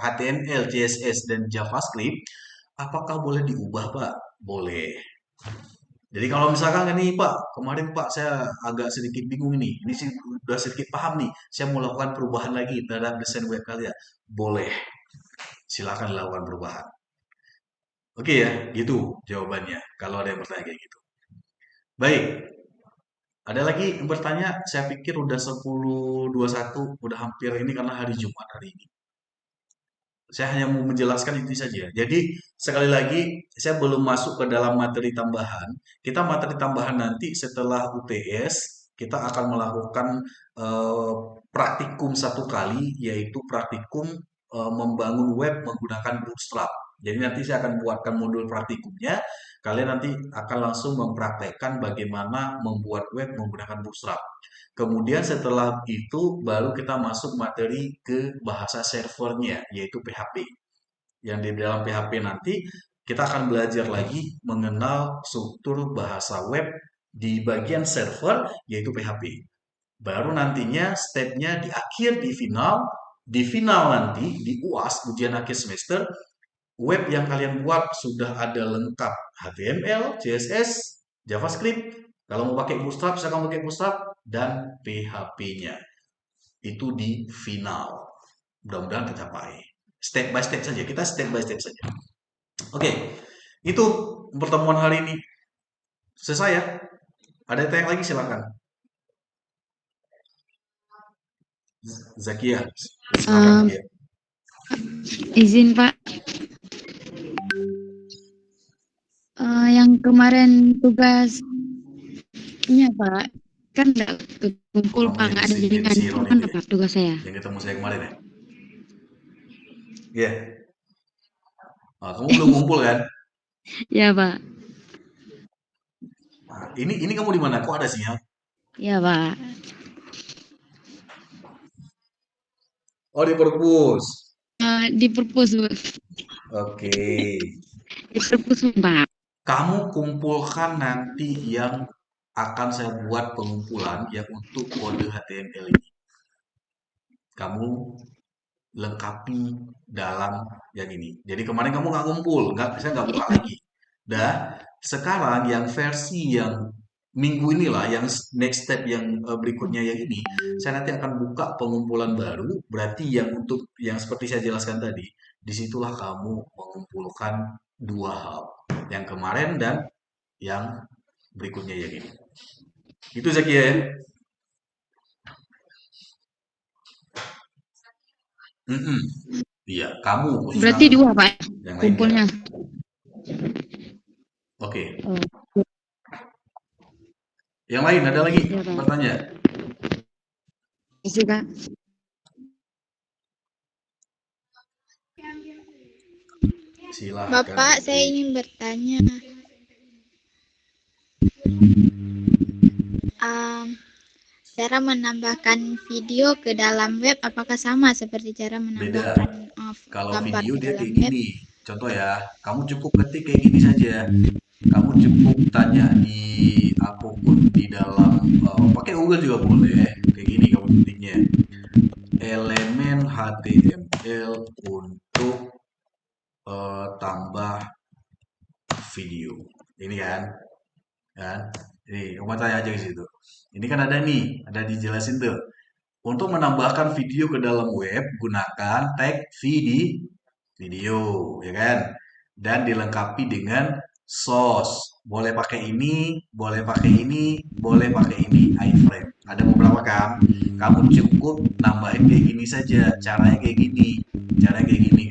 HTML, CSS, dan JavaScript, apakah boleh diubah Pak? Boleh. Jadi kalau misalkan nih Pak, kemarin Pak saya agak sedikit bingung ini sih udah sedikit paham nih, saya mau lakukan perubahan lagi terhadap desain web kalian. Boleh, silakan lakukan perubahan. Oke ya, gitu jawabannya. Kalau ada yang bertanya kayak gitu. Baik, ada lagi yang bertanya? Saya pikir udah 10.21, udah hampir ini karena hari Jumat hari ini. Saya hanya mau menjelaskan itu saja. Jadi sekali lagi saya belum masuk ke dalam materi tambahan. Kita materi tambahan nanti setelah UTS kita akan melakukan praktikum 1 kali, yaitu praktikum membangun web menggunakan Bootstrap. Jadi nanti saya akan buatkan modul praktikumnya. Kalian nanti akan langsung mempraktekkan bagaimana membuat web menggunakan Bootstrap. Kemudian setelah itu baru kita masuk materi ke bahasa servernya, yaitu PHP. Yang di dalam PHP nanti kita akan belajar lagi mengenal struktur bahasa web di bagian server, yaitu PHP. Baru nantinya stepnya di akhir, di final nanti, di UAS, ujian akhir semester, web yang kalian buat sudah ada lengkap HTML, CSS, JavaScript. Kalau mau pakai Bootstrap, saya akan pakai Bootstrap dan PHP-nya. Itu di final. Mudah-mudahan tercapai. Step by step saja. Kita step by step saja. Oke. Itu pertemuan hari ini. Selesai ya. Ada yang tanya lagi silakan. Zakia. Silakan, Zakia. Izin Pak. Yang kemarin tugasnya Pak, kan nggak kumpul kamu Pak, nggak ada jadi jaringan. Siron Kan itu ya? Pak tugas saya. Yang ketemu saya kemarin ya? Iya. Ah, kamu belum ngumpul kan? Ya Pak. Nah, ini kamu di mana? Kok ada sinyal? Ya Pak. Oh, di perpus. Di perpus Pak. Oke. Di perpus Pak. Kamu kumpulkan nanti yang akan saya buat pengumpulan yang untuk kode HTML ini. Kamu lengkapi dalam yang ini. Jadi kemarin kamu nggak ngumpul, saya nggak buka lagi. Dah, sekarang yang versi yang minggu inilah, yang next step yang berikutnya yang ini, saya nanti akan buka pengumpulan baru. Berarti yang untuk yang seperti saya jelaskan tadi, disitulah kamu mengumpulkan dua hal, yang kemarin dan yang berikutnya yang ini. Itu Zaki ya. Mm-mm. Iya, kamu khususnya. Berarti dua Pak Yang lain kumpulnya. Oke. Oh. Yang lain ada lagi Iya, Pak. bertanya? Isi Kak. Silakan. Bapak, saya ingin bertanya. Cara menambahkan video ke dalam web apakah sama seperti cara menambahkan Kalau gambar video ke dia dalam kayak web? gini. Contoh ya, kamu cukup ketik kayak gini saja. Kamu cukup tanya di apapun di dalam, pakai Google juga boleh. Kayak gini kamu ketiknya. Elemen HTML untuk tambah video. Ini kan? Ini kamu tanya aja ke situ. Ini kan ada nih, ada dijelasin tuh. Untuk menambahkan video ke dalam web, gunakan tag video, ya kan? Dan dilengkapi dengan source. Boleh pakai ini, boleh pakai ini, boleh pakai ini, iframe. Ada beberapa kan? Kamu cukup nambahin kayak gini saja. Caranya kayak gini. Caranya kayak gini.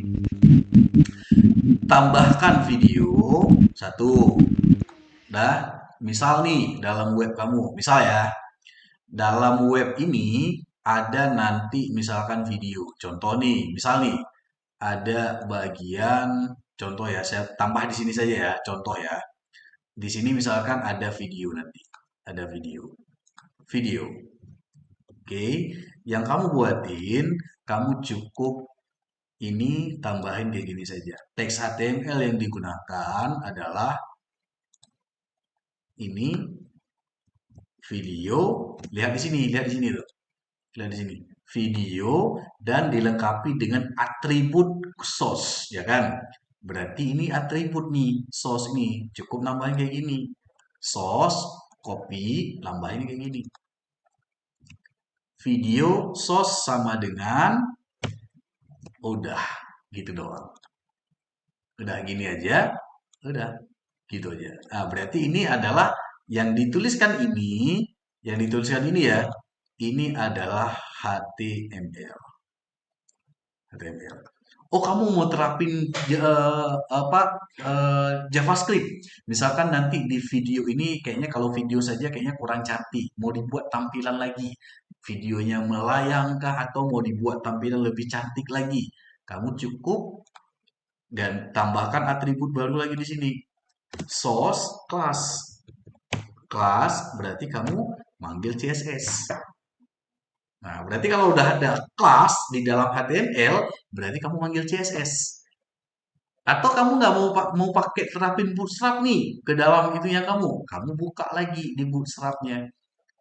Tambahkan video satu. Dah, misal nih dalam web kamu, misal ya, dalam web ini ada nanti misalkan video. Contoh nih, misal nih ada bagian contoh ya, saya tambah di sini saja ya, contoh ya. Di sini misalkan ada video nanti, ada video. Video. Oke, yang kamu buatin, kamu cukup ini tambahin kayak gini saja. Teks HTML yang digunakan adalah ini video, lihat di sini tuh. Lihat di sini. Video dan dilengkapi dengan atribut source, ya kan? Berarti ini atribut nih, source ini. Cukup nambahin kayak gini. Source, copy, nambahin kayak gini. Video source sama dengan udah, gitu doang. Udah gini aja, udah gitu aja. Nah, berarti ini adalah yang dituliskan ini ya, ini adalah HTML. Oh, kamu mau terapin JavaScript. Misalkan nanti di video ini kayaknya kalau video saja kayaknya kurang cantik. Mau dibuat tampilan lagi. Videonya melayang kah atau mau dibuat tampilan lebih cantik lagi. Kamu cukup dan tambahkan atribut baru lagi di sini. Source class. Class berarti kamu manggil CSS. Nah, berarti kalau udah ada class di dalam HTML, berarti kamu manggil CSS. Atau kamu nggak mau pakai terapin Bootstrap nih ke dalam itunya kamu buka lagi di Bootstrapnya.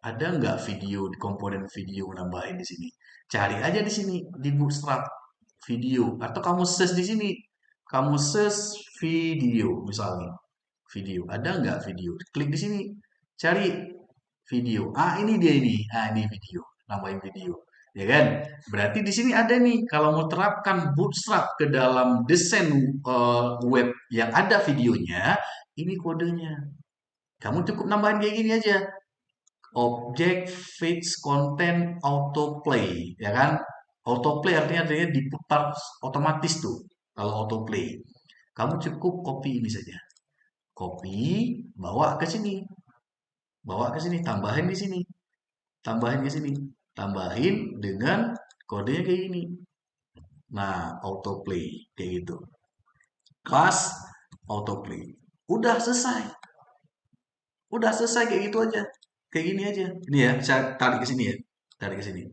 Ada nggak video di komponen video nambahin di sini? Cari aja di sini di Bootstrap video. Atau kamu search di sini. Kamu search video misalnya. Video, ada nggak video? Klik di sini, cari video. Ini dia ini. Ini video, nambahin video, ya kan? Berarti di sini ada nih. Kalau mau terapkan Bootstrap ke dalam desain web yang ada videonya, ini kodenya. Kamu cukup nambahin kayak gini aja. Object fits content autoplay, ya kan? Autoplay artinya diputar otomatis tuh. Kalau autoplay, kamu cukup copy ini saja. Copy, bawa ke sini, tambahin di sini. tambahin ke sini. Tambahin dengan kodenya kayak gini. Nah, autoplay kayak gitu. Kelas autoplay. Udah selesai. Udah selesai kayak gitu aja. Kayak gini aja. Ini ya, saya tarik ke sini ya. Tarik ke sini.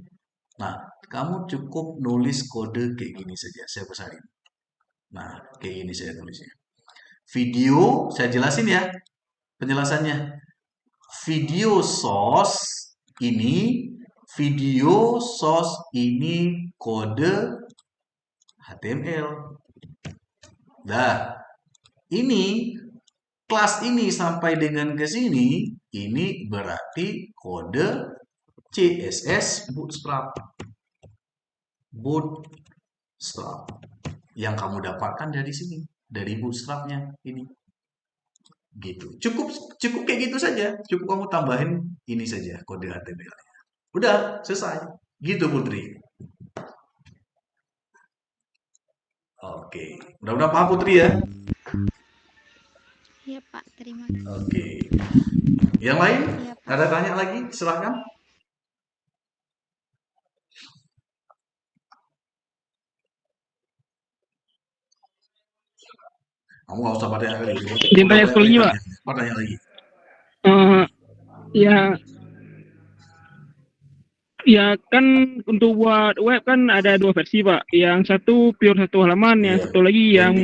Nah, kamu cukup nulis kode kayak gini saja. Saya besarin. Nah, kayak gini saya tulisnya. Video, saya jelasin ya penjelasannya. Video source ini kode HTML. Nah, ini kelas ini sampai dengan ke sini, ini berarti kode CSS Bootstrap. Bootstrap yang kamu dapatkan dari sini, dari Bootstrapnya ini. Gitu. Cukup kayak gitu saja. Cukup kamu tambahin ini saja kode HTML. Udah, selesai. Gitu Putri. Oke. Mudah-mudahan paham Putri ya. Iya Pak, terima kasih. Oke. Yang lain? Iya Pak. Ada tanya lagi? Silahkan. Kamu nggak usah bertanya lagi. Izin tanya sekali lagi, Pak. Bertanya lagi. Ya kan untuk buat web kan ada 2 versi Pak. Yang satu pure 1 halaman, yang satu lagi yang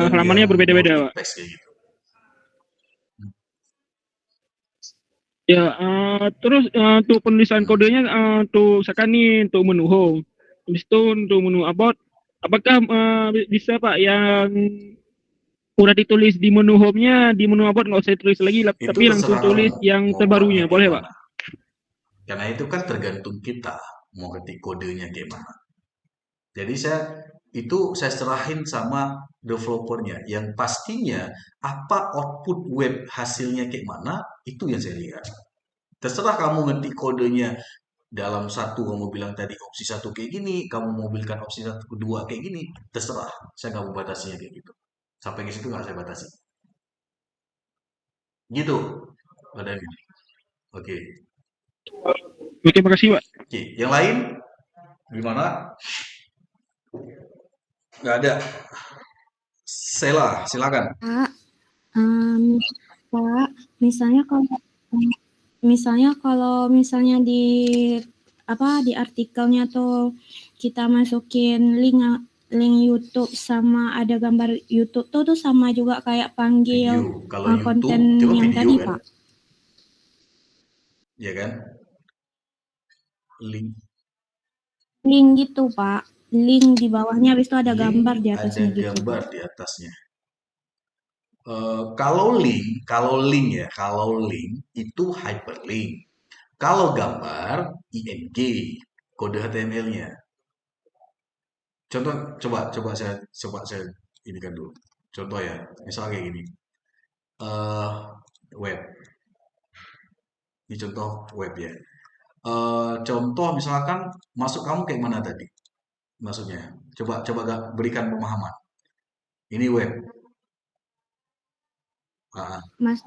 halamannya berbeda-beda Pak. Gitu. Ya, terus untuk penulisan kodenya untuk misalkan nih untuk menu home, habis itu untuk menu about, apakah bisa Pak yang udah ditulis di menu home-nya, di menu about nggak usah ditulis lagi, tapi langsung tulis yang terbarunya, boleh Pak? Karena itu kan tergantung kita mau ketik kodenya gimana. Jadi saya serahin sama developernya yang pastinya apa output web hasilnya kayak mana itu yang saya lihat. Terserah kamu ngetik kodenya dalam satu, kamu bilang tadi opsi 1 kayak gini, kamu mau bilkan opsi 1 kedua kayak gini, terserah. Saya nggak mau batasinya kayak gitu. Sampai ke situ nggak saya batasi. Gitu. Ada gini. Oke. Oke, makasih Pak. Oke, yang lain gimana? Nggak ada. Sela, silakan. Pak, Pak, misalnya misalnya di artikelnya tuh kita masukin link YouTube sama ada gambar YouTube tuh sama juga kayak panggil konten YouTube, yang video, tadi kan? Pak. Ya kan? Link gitu Pak. Link di bawahnya, habis itu ada gambar di atasnya gitu. Ada gambar di atasnya. Kalau link itu hyperlink. Kalau gambar IMG, kode HTML-nya. Contoh, coba saya ini kan dulu. Contoh ya, misalnya kayak gini. Web. Ini contoh web ya. Contoh misalkan masuk kamu kayak mana tadi? Maksudnya, coba berikan pemahaman. Ini web. Mas,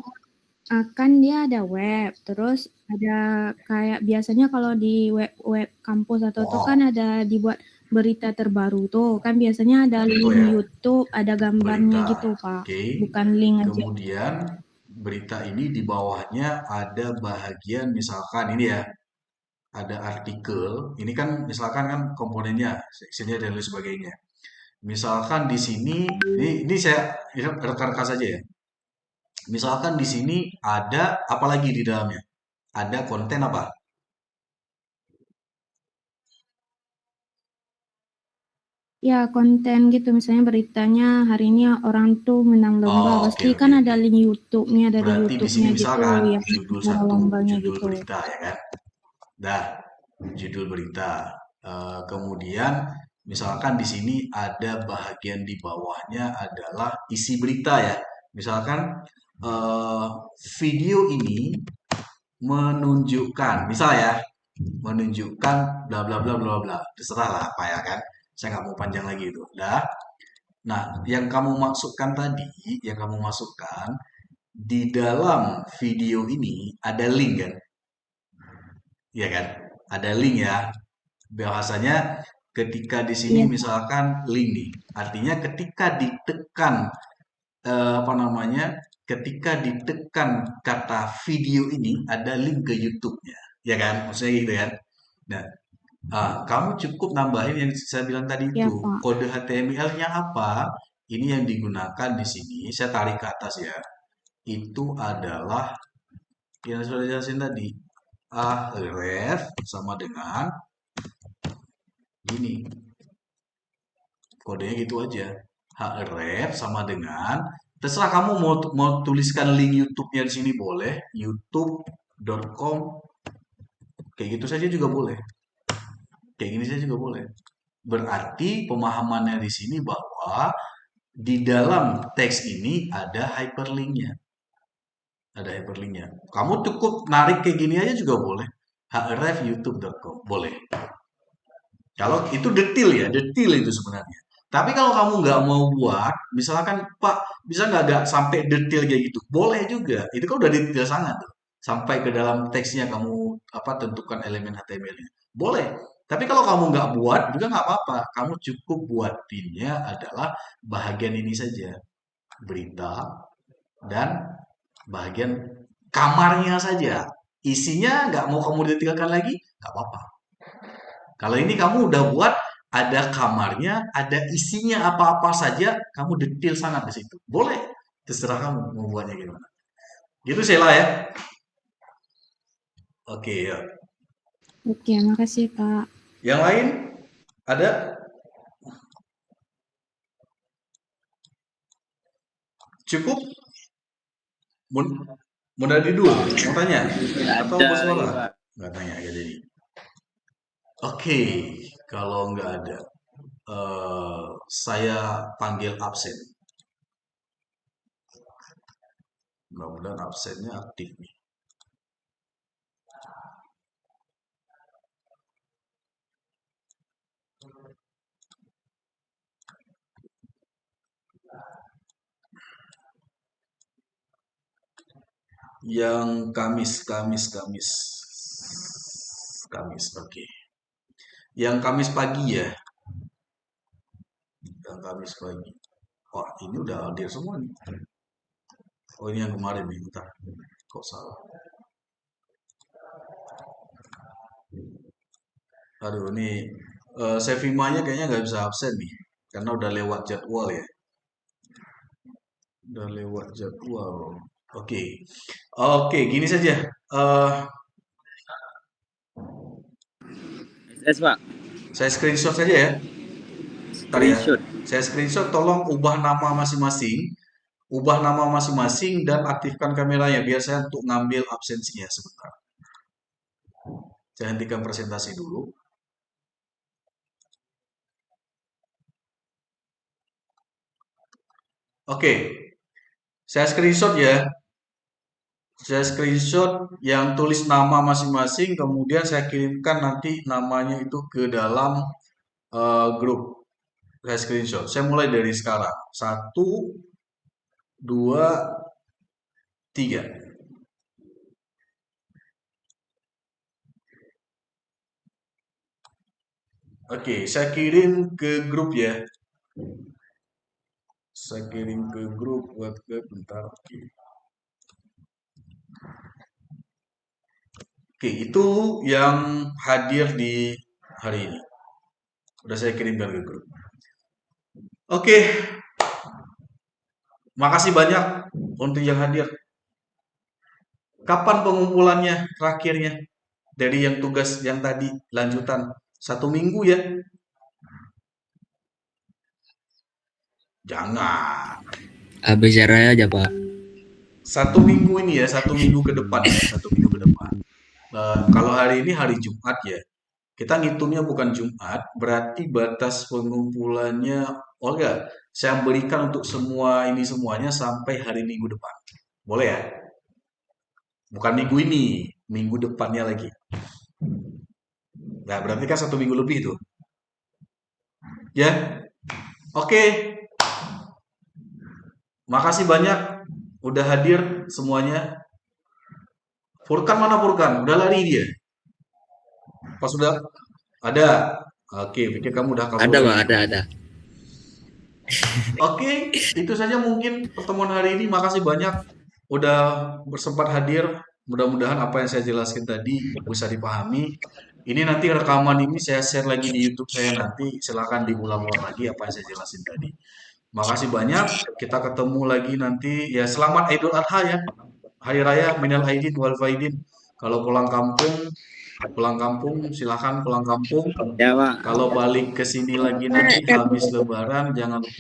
kan dia ada web, terus ada kayak biasanya kalau di web kampus atau itu kan ada dibuat berita terbaru tuh, kan biasanya ada link YouTube, ada gambarnya berita, gitu Pak, bukan link aja. Kemudian berita ini di bawahnya ada bagian misalkan ini ya, ada artikel, ini kan misalkan kan komponennya, seksinya dan lain sebagainya. Misalkan di sini, ini saya rekan-rekan saja ya. Misalkan di sini ada apa lagi di dalamnya? Ada konten apa? Ya, konten gitu. Misalnya beritanya hari ini orang tuh menang lomba. Pasti kan ada link YouTube-nya dari YouTube-nya gitu. Yang judul 1, judul berita ya kan? Dah, judul berita. Kemudian misalkan di sini ada bagian di bawahnya adalah isi berita ya. Misalkan video ini menunjukkan, misal ya, menunjukkan bla bla bla bla bla. Terserah lah apa ya kan. Saya nggak mau panjang lagi itu. Dah. Nah, yang kamu masukkan tadi, di dalam video ini ada link kan? ya kan? Ada link ya. Bahasanya ketika di sini Iya. misalkan link nih, artinya ketika ditekan apa namanya? Ketika ditekan kata video ini ada link ke YouTube-nya, ya kan? Maksudnya gitu kan? Nah, kamu cukup nambahin yang saya bilang tadi Ya, itu. Pak. Kode HTML-nya apa? Ini yang digunakan di sini. Saya tarik ke atas ya. Itu adalah yang sudah jelasin tadi. Ref sama dengan gini. Kodenya gitu aja. Href sama dengan terserah kamu mau tuliskan link YouTube-nya di sini boleh, youtube.com kayak gitu saja juga boleh. Kayak gini saja juga boleh. Berarti pemahamannya di sini bahwa di dalam teks ini ada hyperlinknya. Ada hyperlinknya. Kamu cukup narik kayak gini aja juga boleh. href youtube.com boleh. Kalau itu detail ya, detail itu sebenarnya. Tapi kalau kamu nggak mau buat, misalkan Pak bisa nggak sampai detail kayak gitu, boleh juga. Itu kan udah detail sangat tuh. Sampai ke dalam teksnya kamu apa tentukan elemen HTML-nya, boleh. Tapi kalau kamu nggak buat juga nggak apa-apa. Kamu cukup buatinnya adalah bagian ini saja, berita dan bagian kamarnya saja. Isinya nggak mau kamu detailkan lagi, nggak apa-apa. Kalau ini kamu udah buat ada kamarnya, ada isinya apa-apa saja, kamu detail sangat di situ. Boleh, terserah kamu mau buatnya gimana. Gitu Sheila ya. Oke ya. Oke, makasih, Pak. Yang lain ada? Cukup? Mau dari dulu? Mau tanya? Atau mau suara? Nggak tanya aja jadi. Oke, kalau nggak ada, saya panggil absen. Mudah-mudahan absennya aktif nih. Yang Kamis, oke. Yang Kamis pagi ya. Yang Kamis pagi. Wah, ini udah hadir semua nih. Oh, ini yang kemarin nih, bentar. Kok salah? Aduh, ini Sevimanya kayaknya nggak bisa absen nih. Karena udah lewat jadwal ya. Udah lewat jadwal. Oke. Oke, gini saja. Yes, Pak. Saya screenshot saja ya. Ntar ya. Screenshot. Saya screenshot, tolong ubah nama masing-masing. Ubah nama masing-masing dan aktifkan kameranya biar saya untuk ngambil absensinya sebentar. Saya hentikan presentasi dulu. Oke. Saya screenshot ya. Saya screenshot yang tulis nama masing-masing, kemudian saya kirimkan nanti namanya itu ke dalam grup. Saya screenshot. Saya mulai dari sekarang. 1, 2, 3. Oke, saya kirim ke grup ya. Saya kirim ke grup WhatsApp bentar. Oke, itu yang hadir di hari ini. Udah saya kirimkan ke grup. Oke. Makasih banyak untuk yang hadir. Kapan pengumpulannya terakhirnya? Dari yang tugas yang tadi lanjutan 1 minggu ya? Jangan. Bicara aja Pak. 1 minggu ini ya, 1 minggu ke depan ya, 1 minggu ke depan. Kalau hari ini hari Jumat ya, kita ngitungnya bukan Jumat, berarti batas pengumpulannya, oh enggak, saya berikan untuk semua ini semuanya sampai hari Minggu depan. Boleh ya? Bukan minggu ini, minggu depannya lagi. Nah, berarti kan 1 minggu lebih tuh. Ya, oke. Makasih banyak udah hadir semuanya. Furkan mana Furkan? Udah lari dia. Apa sudah? Ada. Oke, pikir kamu udah kabur Ada Pak, lagi. ada. Oke, itu saja mungkin pertemuan hari ini. Makasih banyak udah bersempat hadir. Mudah-mudahan apa yang saya jelaskan tadi bisa dipahami. Ini nanti rekaman ini saya share lagi di YouTube saya nanti. Silahkan diulang-ulang lagi apa yang saya jelasin tadi. Makasih banyak. Kita ketemu lagi nanti. Ya, selamat Idul Adha ya. Hari Raya minal aidin wal faidin. Kalau pulang kampung silahkan pulang kampung. Ya Pak. Kalau balik ke sini lagi nanti habis Lebaran jangan lupa